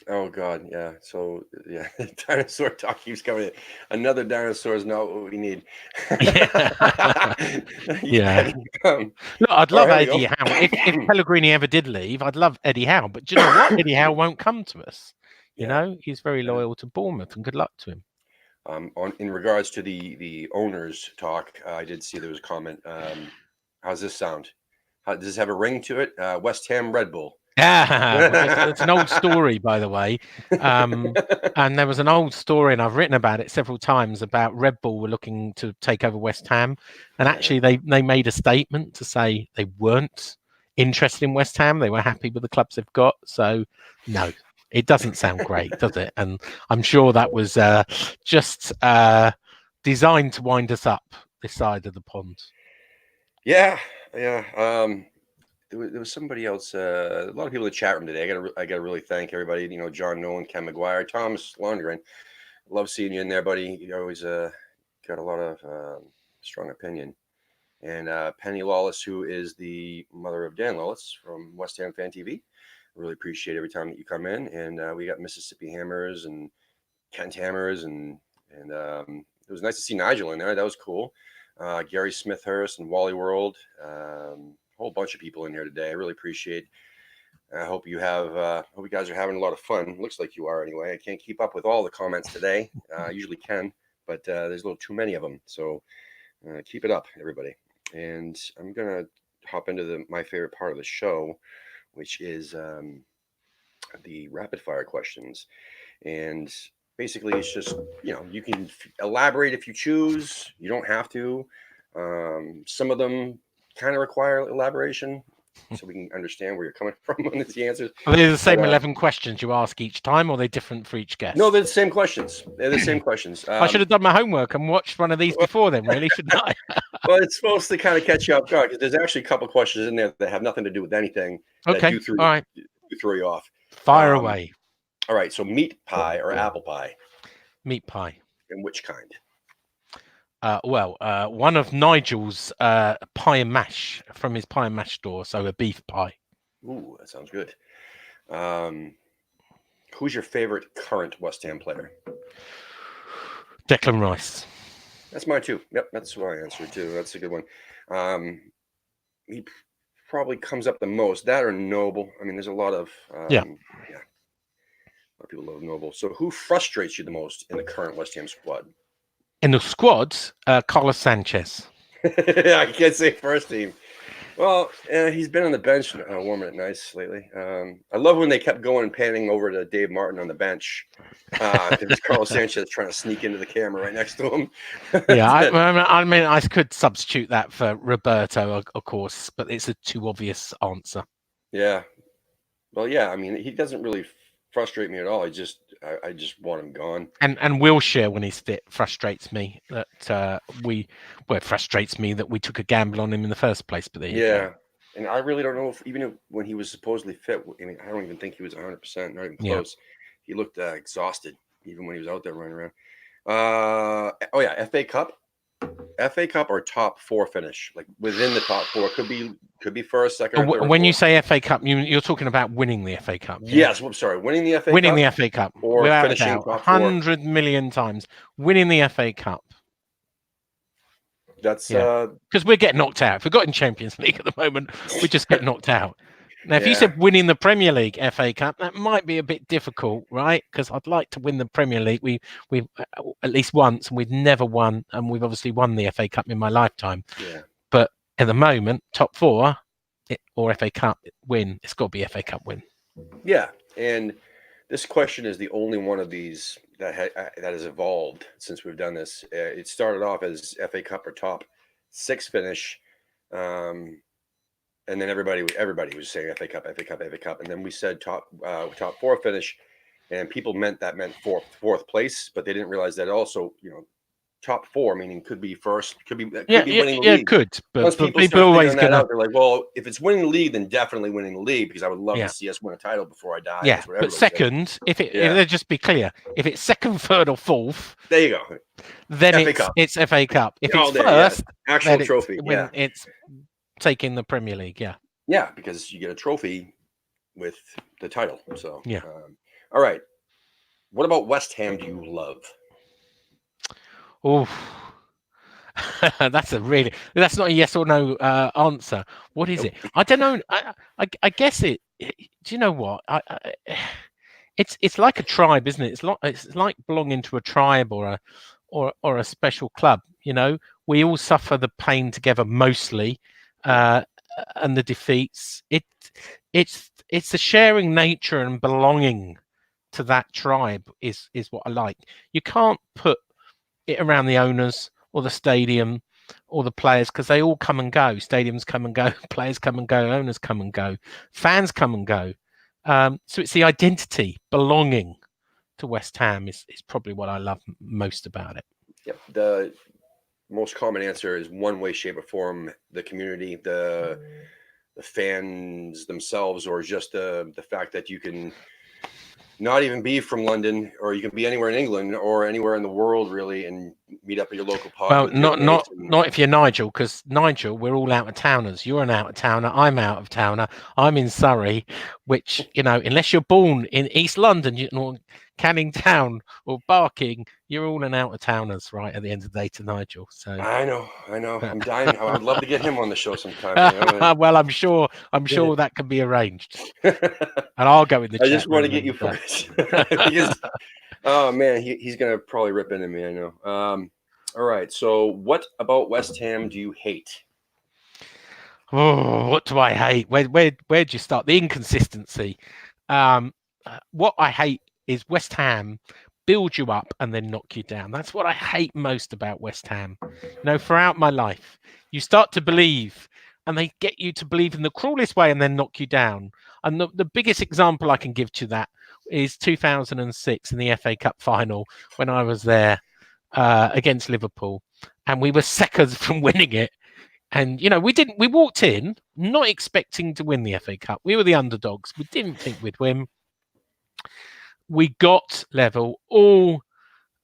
Oh God, yeah. So yeah, dinosaur talk keeps coming in. Another dinosaur is not what we need. Yeah. Look, I'd love Eddie Howe. If Pellegrini ever did leave, I'd love Eddie Howe. But do you know what? Eddie Howe won't come to us. You know, he's very loyal to Bournemouth, and good luck to him. In regards to the owners talk, I did see there was a comment. How's this sound? Does this have a ring to it? West Ham Red Bull. It's an old story, by the way. And there was an old story, and I've written about it several times, about Red Bull were looking to take over West Ham. And actually, they made a statement to say they weren't interested in West Ham. They were happy with the clubs they've got. So, no, it doesn't sound great, does it? And I'm sure that was just designed to wind us up this side of the pond. Yeah. There was somebody else. A lot of people in the chat room today. I gotta really thank everybody. You know, John Nolan, Ken McGuire, Thomas Lundgren. Love seeing you in there, buddy. You always got a lot of strong opinion. And Penny Lawless, who is the mother of Dan Lawless from West Ham Fan TV. Really appreciate every time that you come in. And we got Mississippi Hammers and Kent Hammers, and it was nice to see Nigel in there. That was cool. Gary Smithhurst and Wally World. Whole bunch of people in here today. I really appreciate. I hope you guys are having a lot of fun. Looks like you are anyway. I can't keep up with all the comments today. I usually can, but there's a little too many of them. So keep it up, everybody. And I'm gonna hop into my favorite part of the show, which is the rapid fire questions. And basically, it's just, you can elaborate if you choose. You don't have to. Some of them kind of require elaboration so we can understand where you're coming from on the answers. Are they the same 11 questions you ask each time, or are they different for each guest? No, they're the same questions. They're the same questions. I should have done my homework and watched one of these before then, really, shouldn't I? Well, it's supposed to kind of catch you off guard because there's actually a couple of questions in there that have nothing to do with anything. Okay, that do throw you off. Fire away. All right, so meat pie or apple pie? Meat pie. And which kind? One of Nigel's pie and mash from his pie and mash store, so a beef pie. Ooh, that sounds good. Who's your favorite current West Ham player? Declan Rice. That's mine too. Yep, that's my answer too. That's a good one. He probably comes up the most. That or Noble. I mean, there's a lot of A lot of people love Noble. So, who frustrates you the most in the current West Ham squad? In the squad, Carlos Sanchez. I can't say first team. Well, he's been on the bench warming it nice lately. I love when they kept going and panning over to Dave Martin on the bench. There's Carlos Sanchez trying to sneak into the camera right next to him. Yeah, I mean, I could substitute that for Roberto, of course, but it's a too obvious answer. Yeah. Well, yeah, I mean, he doesn't really frustrate me at all. I just want him gone. And Wilshere, when he's fit, frustrates me that it frustrates me that we took a gamble on him in the first place. But there you go. And I really don't know if when he was supposedly fit, I mean, I don't even think he was 100%, not even close. Yeah. He looked exhausted even when he was out there running around. FA Cup. FA Cup or top 4 finish, like within the top 4, could be first, second, or third. When you say FA Cup, you're talking about winning the FA Cup. Yeah? Yes, I'm sorry, winning the FA Cup. Winning the FA Cup, or finishing top 4. 100 million times winning the FA Cup. That's because we're getting knocked out. If we've got in Champions League at the moment, we just get knocked out. Now, if you said winning the Premier League FA Cup, that might be a bit difficult, right? Because I'd like to win the Premier League. We've at least once, and we've never won, and we've obviously won the FA Cup in my lifetime. Yeah. But at the moment, top 4 or FA Cup win, it's got to be FA Cup win. Yeah, and this question is the only one of these that has evolved since we've done this. It started off as FA Cup or top 6 finish. And then everybody was saying FA Cup, and then we said top 4 finish, and people meant fourth place, but they didn't realize that also, top 4 meaning could be first, could be winning the league. Yeah, it could. But people always get out. They're like, well, if it's winning the league, then definitely winning the league, because I would love to see us win a title before I die. Yeah, but second, if let's just be clear, if it's second, third, or fourth, there you go. Then it's FA Cup. If it's first, actual trophy, it's taking the Premier League, yeah, because you get a trophy with the title. So all right, what about West Ham do you love? Oh, that's not a yes or no answer. What is it? I don't know. I guess it. Do you know what? It's like a tribe, isn't it? It's like belonging to a tribe or a special club. We all suffer the pain together mostly. And the defeats, it's the sharing nature and belonging to that tribe is what I like. You can't put it around the owners or the stadium or the players, because they all come and go. Stadiums come and go, players come and go, owners come and go, fans come and go. So it's the identity, belonging to West Ham is probably what I love most about it. Yep. The most common answer is one way, shape, or form: the community, the fans themselves, or just the fact that you can not even be from London, or you can be anywhere in England or anywhere in the world, really, and meet up at your local pub. Well, not if you're Nigel, because Nigel, we're all out of towners. You're an out of towner. I'm out of towner. I'm in Surrey, which unless you're born in East London, Canning Town or Barking, you're all an out of towners, right? At the end of the day, to Nigel. So I know. I'm dying. I would love to get him on the show sometime. Well, I'm sure that can be arranged, and I'll go in the chat. I just want to get you first. Because, oh man, he's gonna probably rip into me. I know. All right. So, what about West Ham do you hate? Oh, what do I hate? Where'd you start? The inconsistency. what I hate is West Ham build you up and then knock you down. That's what I hate most about West Ham. Throughout my life, you start to believe and they get you to believe in the cruelest way and then knock you down. And the biggest example I can give to that is 2006 in the FA Cup final when I was there against Liverpool, and we were seconds from winning it. And we walked in not expecting to win the FA Cup. We were the underdogs. We didn't think we'd win. We got level. All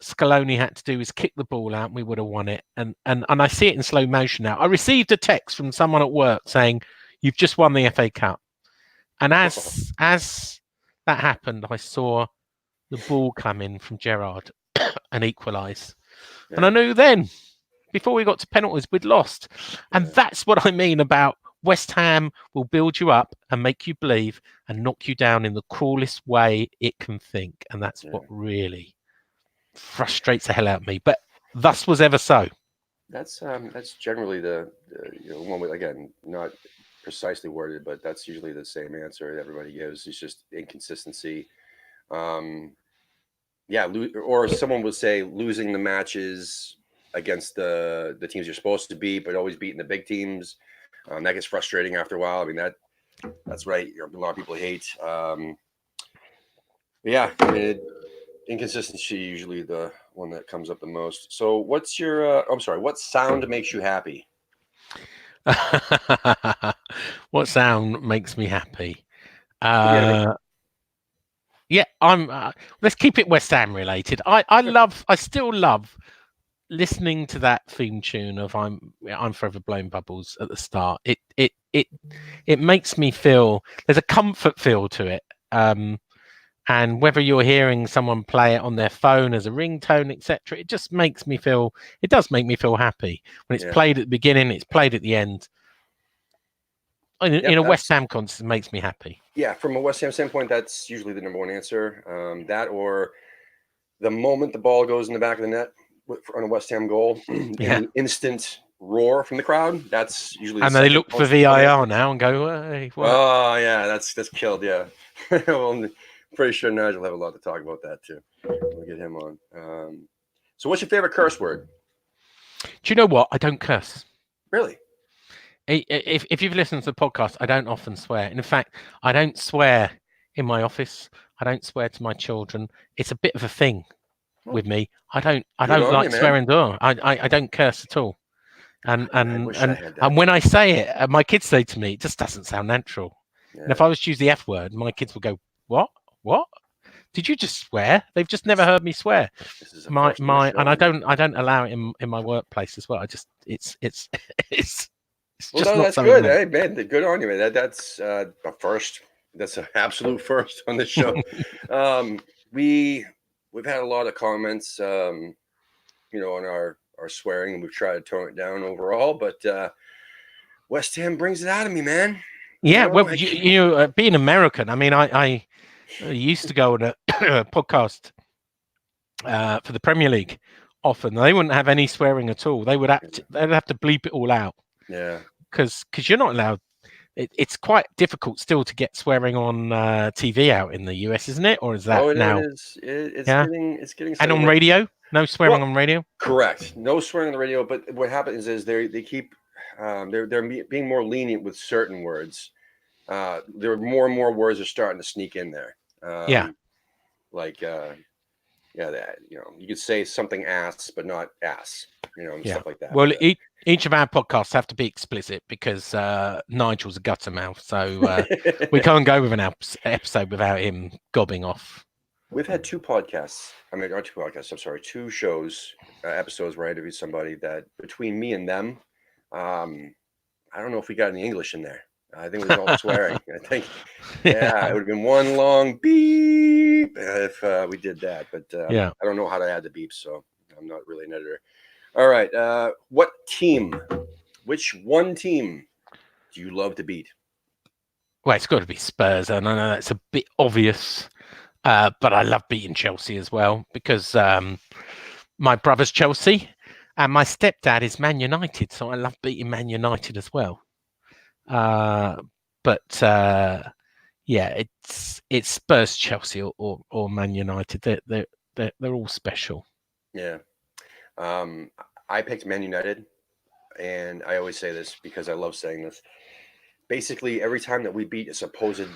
Scaloni had to do was kick the ball out and we would have won it. And I see it in slow motion now. I received a text from someone at work saying, "You've just won the FA Cup." And as that happened, I saw the ball come in from Gerrard and equalise. Yeah. And I knew then, before we got to penalties, we'd lost. And that's what I mean about West Ham will build you up and make you believe and knock you down in the cruelest way it can think. And that's what really frustrates the hell out of me. But thus was ever so. That's generally the one way, again, not precisely worded, but that's usually the same answer that everybody gives. It's just inconsistency. Or someone would say losing the matches against the teams you're supposed to beat, but always beating the big teams. That gets frustrating after a while. I mean, that's right. A lot of people hate. Inconsistency usually the one that comes up the most. So what's your what sound makes you happy? What sound makes me happy? Let's keep it West Ham related. I still love listening to that theme tune of I'm Forever Blowing Bubbles at the start. It makes me feel there's a comfort feel to it. And whether you're hearing someone play it on their phone as a ringtone, etc., it does make me feel happy. When it's played at the beginning, it's played at the end. In a West Ham concert, it makes me happy. Yeah, from a West Ham standpoint, that's usually the number one answer. That or the moment the ball goes in the back of the net on a West Ham goal, an instant roar from the crowd. That's usually. And they look for VIR now and go, "Hey, what?" Oh yeah, that's killed. Yeah, well, I'm pretty sure Nigel will have a lot to talk about that too. We'll get him on. So, what's your favorite curse word? Do you know what? I don't curse. Really? If you've listened to the podcast, I don't often swear. And in fact, I don't swear in my office. I don't swear to my children. It's a bit of a thing with me. I don't like swearing. I don't curse at all. And when I say it, my kids say to me, it just doesn't sound natural. Yeah. And if I was to use the F word, my kids would go, "What? What? Did you just swear?" They've just never heard me swear. And I don't allow it in my workplace as well. I just it's that's good. Hey man, good on you, man. That's a first. That's an absolute first on the show. We've had a lot of comments, on our swearing, and we've tried to tone it down overall. But West Ham brings it out of me, man. Yeah, being American, I mean, I used to go on a podcast for the Premier League. Often they wouldn't have any swearing at all. They'd have to bleep it all out. Yeah, because you're not allowed. It's quite difficult still to get swearing on TV out in the US, isn't it? Or is that now? It's getting. And on radio, no swearing on radio. Correct, no swearing on the radio. But what happens is they keep they're being more lenient with certain words. There are more and more words are starting to sneak in there. You could say something ass, but not ass. Stuff like that. Well, each of our podcasts have to be explicit because Nigel's a gutter mouth, so we can't go with an episode without him gobbing off. We've had two podcasts. Two shows, episodes where I interviewed somebody that between me and them, I don't know if we got any English in there. I think it was all swearing. I think, it would have been one long beep if we did that. But I don't know how to add the beeps, so I'm not really an editor. All right. Which one team do you love to beat? Well, it's got to be Spurs. And I know that's a bit obvious, but I love beating Chelsea as well because my brother's Chelsea and my stepdad is Man United. So I love beating Man United as well. yeah, it's Spurs, Chelsea, or Man United. They're all special. Yeah. I picked Man United, and I always say this because I love saying this. Basically, every time that we beat a supposed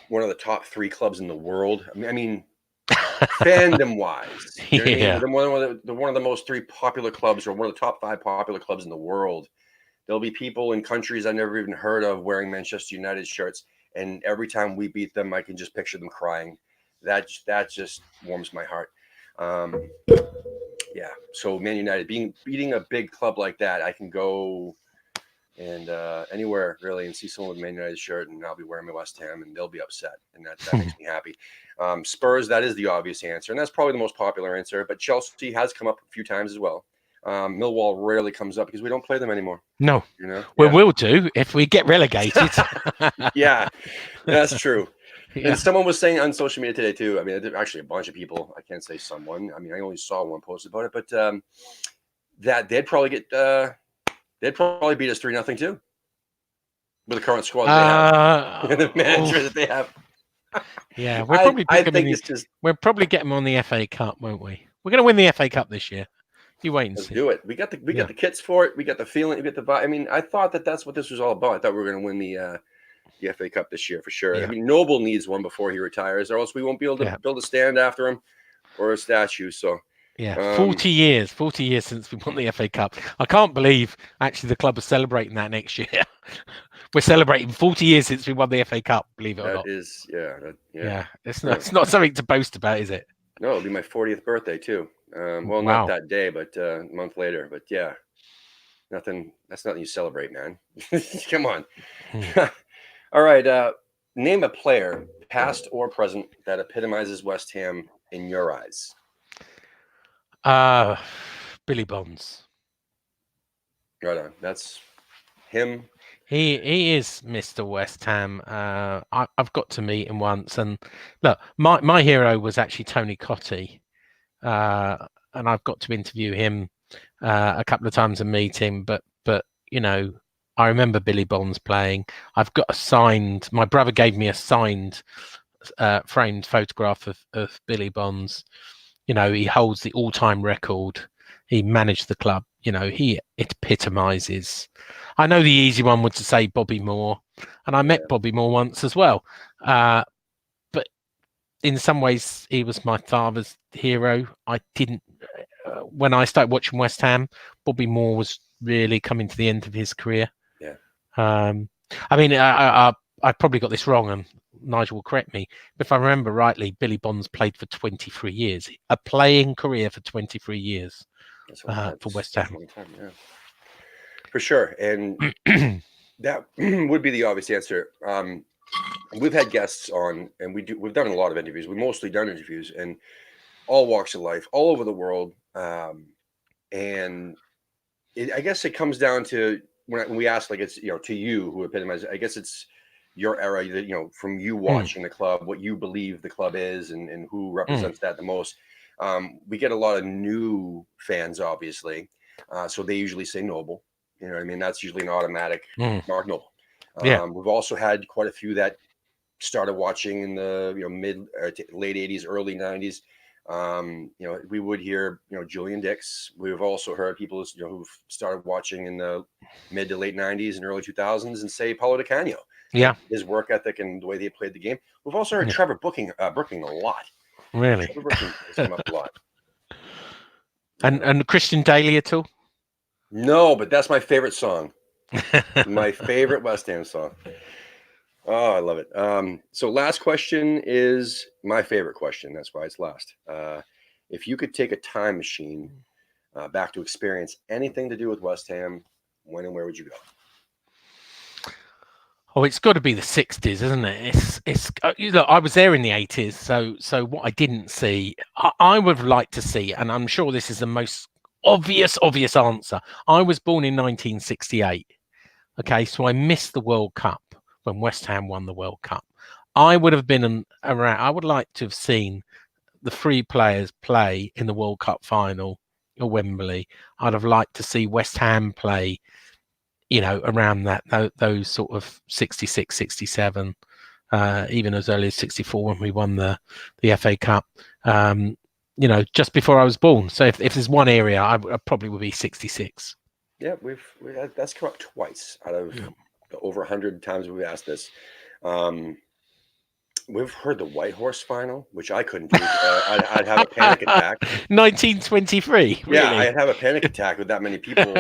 one of the top 3 clubs in the world, I mean fandom wise, you know what I mean? Yeah. One of the most 3 popular clubs, or one of the top 5 popular clubs in the world. There'll be people in countries I've never even heard of wearing Manchester United shirts, and every time we beat them, I can just picture them crying. That just warms my heart. Yeah, so Man United beating a big club like that, I can go and anywhere really and see someone with Man United shirt, and I'll be wearing my West Ham, and they'll be upset, and that makes me happy. Spurs, that is the obvious answer, and that's probably the most popular answer. But Chelsea has come up a few times as well. Millwall rarely comes up because we don't play them anymore. No. You know, We will do if we get relegated. Yeah, that's true. Yeah. And someone was saying on social media today too. I mean, actually a bunch of people. I can't say someone. I mean, I only saw one post about it, but that they'd probably beat us 3-0 too, with the current squad that they have, the manager that they have. Yeah, we're probably we'll probably get them on the FA Cup, won't we? We're going to win the FA Cup this year. You wait and Let's see. do it. We got the kits for it. We got the feeling. We got the vibe. I mean, I thought that's what this was all about. I thought we were going to win the FA Cup this year for sure. Yeah. I mean, Noble needs one before he retires, or else we won't be able to build a stand after him or a statue. So yeah, 40 years since we won the FA Cup. I can't believe actually the club is celebrating that next year. We're celebrating 40 years since we won the FA Cup. Believe it or not. Yeah. It's not something to boast about, is it? No, it'll be my 40th birthday too. Well, Wow. not that day, but a month later. But yeah, nothing. That's nothing you celebrate, man. Come on. All right. Name a player, past or present, that epitomizes West Ham in your eyes. Billy Bonds. Right on. That's him. He is Mr. West Ham. I've got to meet him once, and look, my hero was actually Tony Cottee, and I've got to interview him a couple of times and meet him. But you know, I remember Billy Bonds playing. I've got a signed. My brother gave me a signed, framed photograph of Billy Bonds. You know, he holds the all-time record. He managed the club. You know, he epitomizes. I know the easy one would to say Bobby Moore, and I met Bobby Moore once as well. But in some ways, he was my father's hero. I didn't. When I started watching West Ham, Bobby Moore was really coming to the end of his career. Yeah. I mean, I probably got this wrong, and Nigel will correct me. But if I remember rightly, Billy Bonds played for 23 years, a playing career for 23 years for West Ham. Yeah. For sure. And that would be the obvious answer. We've had guests on, and we've done a lot of interviews. We've mostly done interviews in all walks of life, all over the world. And I guess it comes down to when we ask, like, it's, to you who epitomizes, I guess it's your era, from you watching the club, what you believe the club is, and who represents that the most. We get a lot of new fans, obviously. So they usually say Noble. You know what I mean? That's usually an automatic Mark Noble. We've also had quite a few that started watching in the mid late 80s, early 90s. We would hear Julian Dix. We've also heard people who've started watching in the mid to late 90s and early 2000s and say Paulo Di Canio. Yeah, his work ethic and the way they played the game. We've also heard Trevor Brooking a lot. Really, Trevor Brooking has come up a lot. And Christian Daly at all? No, but that's my favorite song. My favorite West Ham song. Oh, I love it. So last question is my favorite question. That's why it's last. If you could take a time machine back to experience anything to do with West Ham, when and where would you go? Oh, it's got to be the 60s, isn't it? It's I was there in the 80s, so what I didn't see, I would have liked to see, and I'm sure this is the most obvious answer. I was born in 1968. Okay, so I missed the World Cup when West Ham won the World Cup. I would have been around. I would like to have seen the 3 players play in the World Cup final at Wembley. I'd have liked to see West Ham play, around those sort of 66, 67. even as early as 64 when we won the FA Cup. Just before I was born. So if there's one area, I probably would be 66. Yeah, that's come up twice out of over 100 times we've asked this. We've heard the White Horse final, which I couldn't do. I'd have a panic attack. 1923. Really? Yeah, I'd have a panic attack with that many people.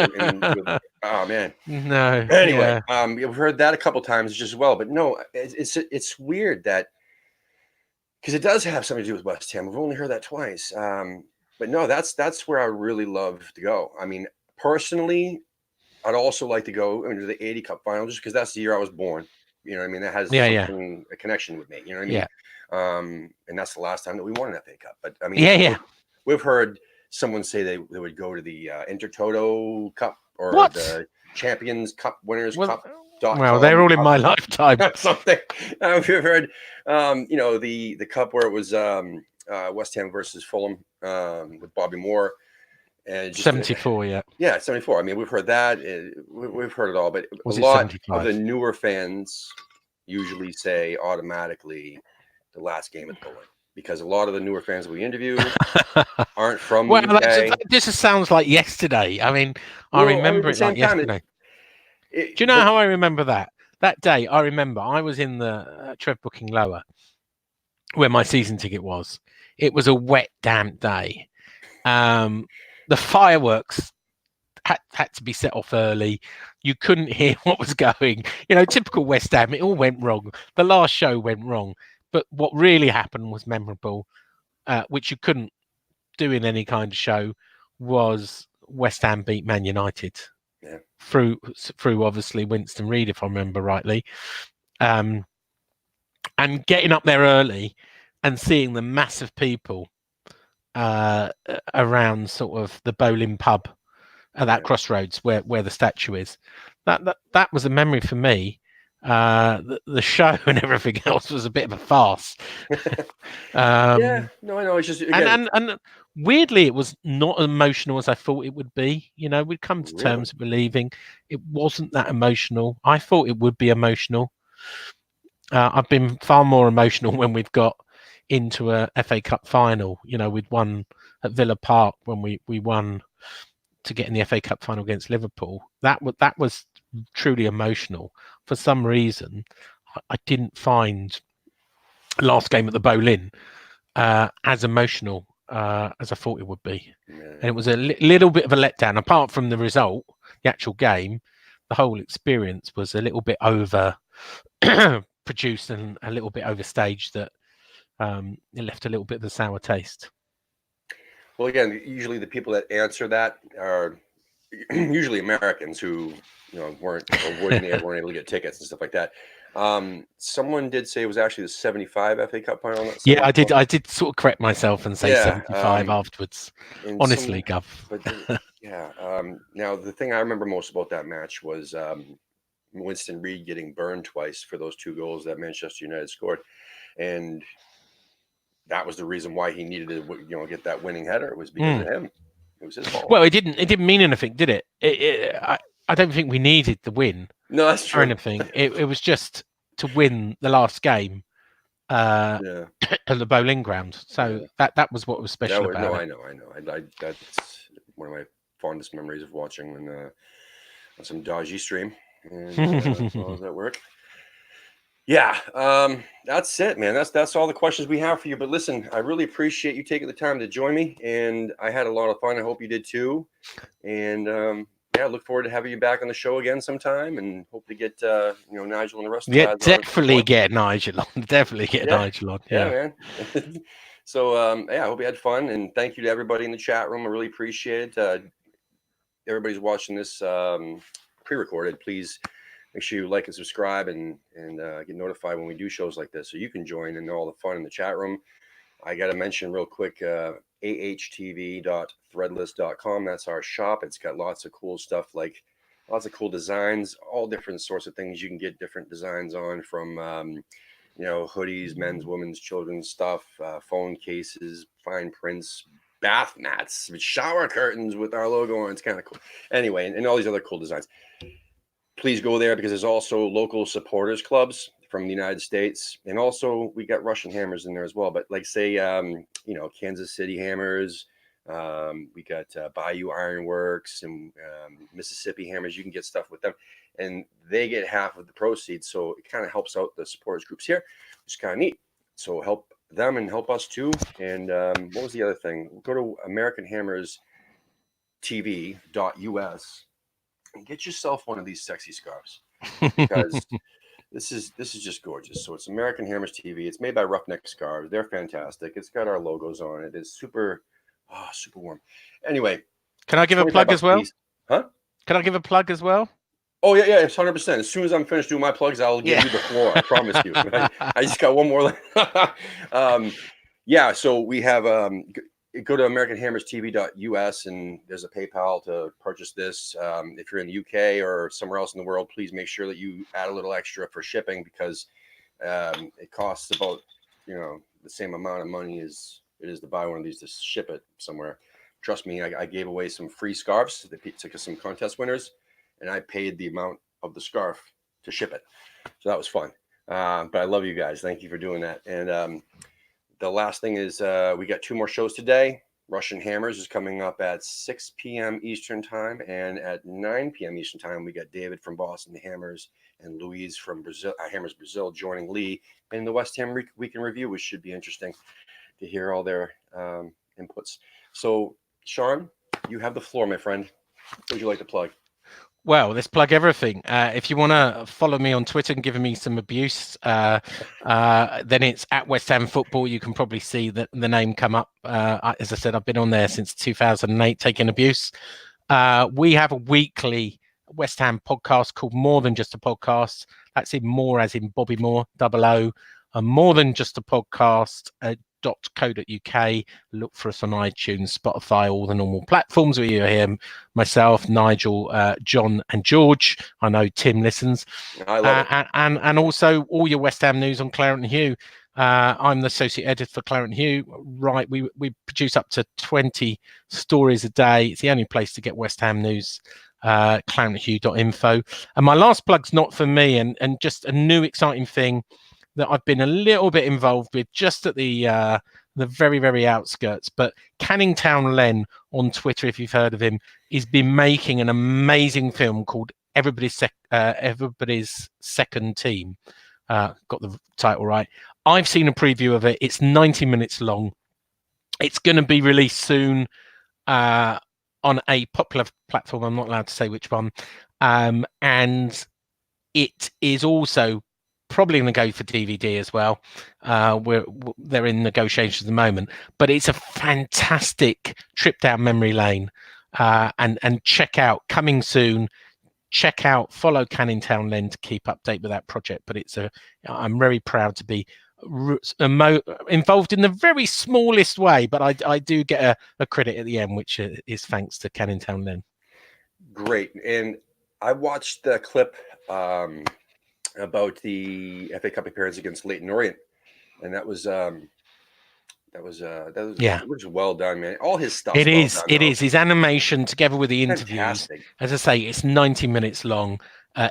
Oh man. No. Anyway, we've heard that a couple times as well, but no, it's weird that because it does have something to do with West Ham. We've only heard that twice. But no, that's where I really love to go. I mean, personally, I'd also like to go into the 80 Cup final just because that's the year I was born. You know what I mean? That has a connection with me. You know what I mean? Yeah. And that's the last time that we won an FA Cup. But I mean, we've heard someone say they would go to the Intertoto Cup or the Champions Cup Winners Cup. Well, they're all in my lifetime. Something. We've heard, the cup where it was West Ham versus Fulham with Bobby Moore. And 74, yeah, 74. I mean, we've heard that. We've heard it all, but Was a lot 75? of the newer fans usually say automatically the last game at the Boleyn because a lot of the newer fans we interview aren't from the UK. That just sounds like yesterday. I mean, I remember it like yesterday. Do you know how I remember that? That day, I remember I was in the Trev Booking Lower where my season ticket was. It was a wet, damp day. The fireworks had to be set off early. You couldn't hear what was going. Typical West Ham. It all went wrong. The last show went wrong. But what really happened was memorable, which you couldn't do in any kind of show, was West Ham beat Man United. Yeah. Through obviously Winston Reid, if I remember rightly. And getting up there early and seeing the massive people around sort of the Boleyn pub at that crossroads where the statue is. That was a memory for me. The show and everything else was a bit of a farce. I know. It's just again, and weirdly, it was not as emotional as I thought it would be. We'd come to terms with leaving. It wasn't that emotional. I thought it would be emotional. I've been far more emotional when we've got into a FA Cup final. We'd won at Villa Park when we won to get in the FA Cup final against Liverpool. That was truly emotional. For some reason, I didn't find the last game at the Boleyn as emotional as I thought it would be. And it was a little bit of a letdown. Apart from the result, the actual game, the whole experience was a little bit over produced and a little bit overstaged that it left a little bit of a sour taste. Well, again, usually the people that answer that are usually Americans who weren't able to get tickets and stuff like that. Someone did say it was actually the 75 FA Cup final. Yeah, I did sort of correct myself and say 75 afterwards. Honestly, Gov. But now the thing I remember most about that match was Winston Reid getting burned twice for those 2 goals that Manchester United scored, and that was the reason why he needed to get that winning header. It was because of him. It was his fault. Well, it didn't mean anything, did it? I don't think we needed the win. No, that's true. Or anything. It was just to win the last game at the Boleyn ground. So that was what was special about it. I know. That's one of my fondest memories of watching on some dodgy stream. And how does that work? Yeah, that's it, man. That's all the questions we have for you. But listen, I really appreciate you taking the time to join me, and I had a lot of fun. I hope you did too. And I look forward to having you back on the show again sometime, and hope to get Nigel and the rest of the lads definitely get Nigel on. Definitely get Nigel on. Yeah, man. So I hope you had fun, and thank you to everybody in the chat room. I really appreciate it. Everybody's watching this pre-recorded. Please make sure you like and subscribe and get notified when we do shows like this so you can join in all the fun in the chat room. I got to mention real quick, AHTV.threadless.com. That's our shop. It's got lots of cool stuff, like lots of cool designs, all different sorts of things you can get different designs on, from hoodies, men's, women's, children's stuff, phone cases, fine prints, bath mats, shower curtains with our logo on. It's kind of cool. Anyway, and all these other cool designs. Please go there because there's also local supporters clubs from the United States, and also we got Russian hammers in there as well. But like say, Kansas City hammers, we got Bayou Ironworks and Mississippi hammers. You can get stuff with them, and they get half of the proceeds. So it kind of helps out the supporters groups here, which is kind of neat. So help them and help us too. And what was the other thing? Go to AmericanHammersTV.us and get yourself one of these sexy scarves, because this is just gorgeous. So it's American Hammers TV. It's made by Roughneck Scarves. They're fantastic. It's got our logos on it. It's super warm. Anyway, can I give a plug as well? Huh? Can I give a plug as well? Oh yeah, it's 100%. As soon as I'm finished doing my plugs, I'll give you the floor. I promise you. I just got one more. So we have go to AmericanHammersTV.us, and there's a PayPal to purchase this. If you're in the UK or somewhere else in the world, please make sure that you add a little extra for shipping, because it costs about the same amount of money as it is to buy one of these to ship it somewhere. Trust me, I gave away some free scarves to some contest winners, and I paid the amount of the scarf to ship it. So that was fun. But I love you guys. Thank you for doing that. And the last thing is we got 2 more shows today. Russian Hammers is coming up at 6 p.m. Eastern time, and at 9 p.m. Eastern time, we got David from Boston Hammers and Louise from Brazil, Hammers Brazil, joining Lee in the West Ham Week in Review, which should be interesting to hear all their inputs. So, Sean, you have the floor, my friend. What would you like to plug? Well, let's plug everything. If you want to follow me on Twitter and give me some abuse, then it's at West Ham Football. You can probably see the name come up. As I said, I've been on there since 2008, taking abuse. We have a weekly West Ham podcast called More Than Just a Podcast. That's in more as in Bobby Moore, 00, and More Than Just a Podcast. .co.uk. Look for us on iTunes, Spotify, all the normal platforms where you hear myself, Nigel, John, and George. I know Tim listens. I love it. And also all your West Ham news on Claret and Hugh. I'm the associate editor for Claret and Hugh. Right, we produce up to 20 stories a day. It's the only place to get West Ham news. claretandhugh.info. And my last plug's not for me, and just a new exciting thing that I've been a little bit involved with, just at the very, very outskirts. But Canning Town Len on Twitter, if you've heard of him, has been making an amazing film called Everybody's Second Team. Got the title right. I've seen a preview of it. It's 90 minutes long. It's going to be released soon on a popular platform. I'm not allowed to say which one. And it is also probably going to go for DVD as well. They're in negotiations at the moment, but it's a fantastic trip down memory lane. And check out, coming soon, follow Canning Town Len to keep update with that project. But I'm very proud to be involved in the very smallest way, but I do get a credit at the end, which is thanks to Canning Town Len. Great. And I watched the clip about the FA Cup appearance against Leyton Orient, and that was well done, man. All his stuff. It is his animation together with the interviews. Fantastic. As I say, it's 90 minutes long.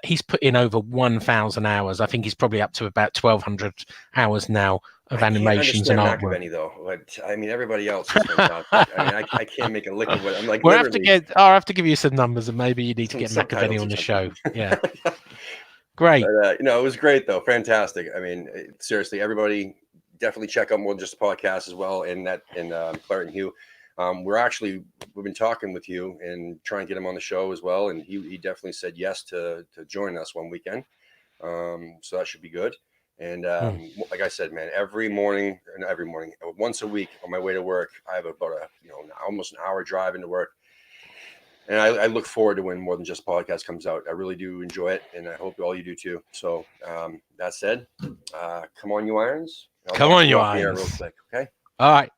He's put in over 1,000 hours. I think he's probably up to about 1,200 hours now of animations and artwork. Though, but I mean, everybody else is fantastic. I mean, I can't make a lick of it. I'm like, I'll have to give you some numbers, and maybe you need to get McAvenny on the show. Yeah. Great. But, it was great though. Fantastic. I mean, seriously, everybody definitely check out More Than Just a Podcast as well. And Claret and Hugh, we've been talking with Hugh and trying to get him on the show as well. And he definitely said yes to join us one weekend. So that should be good. And like I said, man, once a week on my way to work, I have about almost an hour drive into work. And I look forward to when More Than Just a Podcast comes out. I really do enjoy it, and I hope all you do too. So that said, come on, you irons. Come on, you irons. Real quick, okay? All right.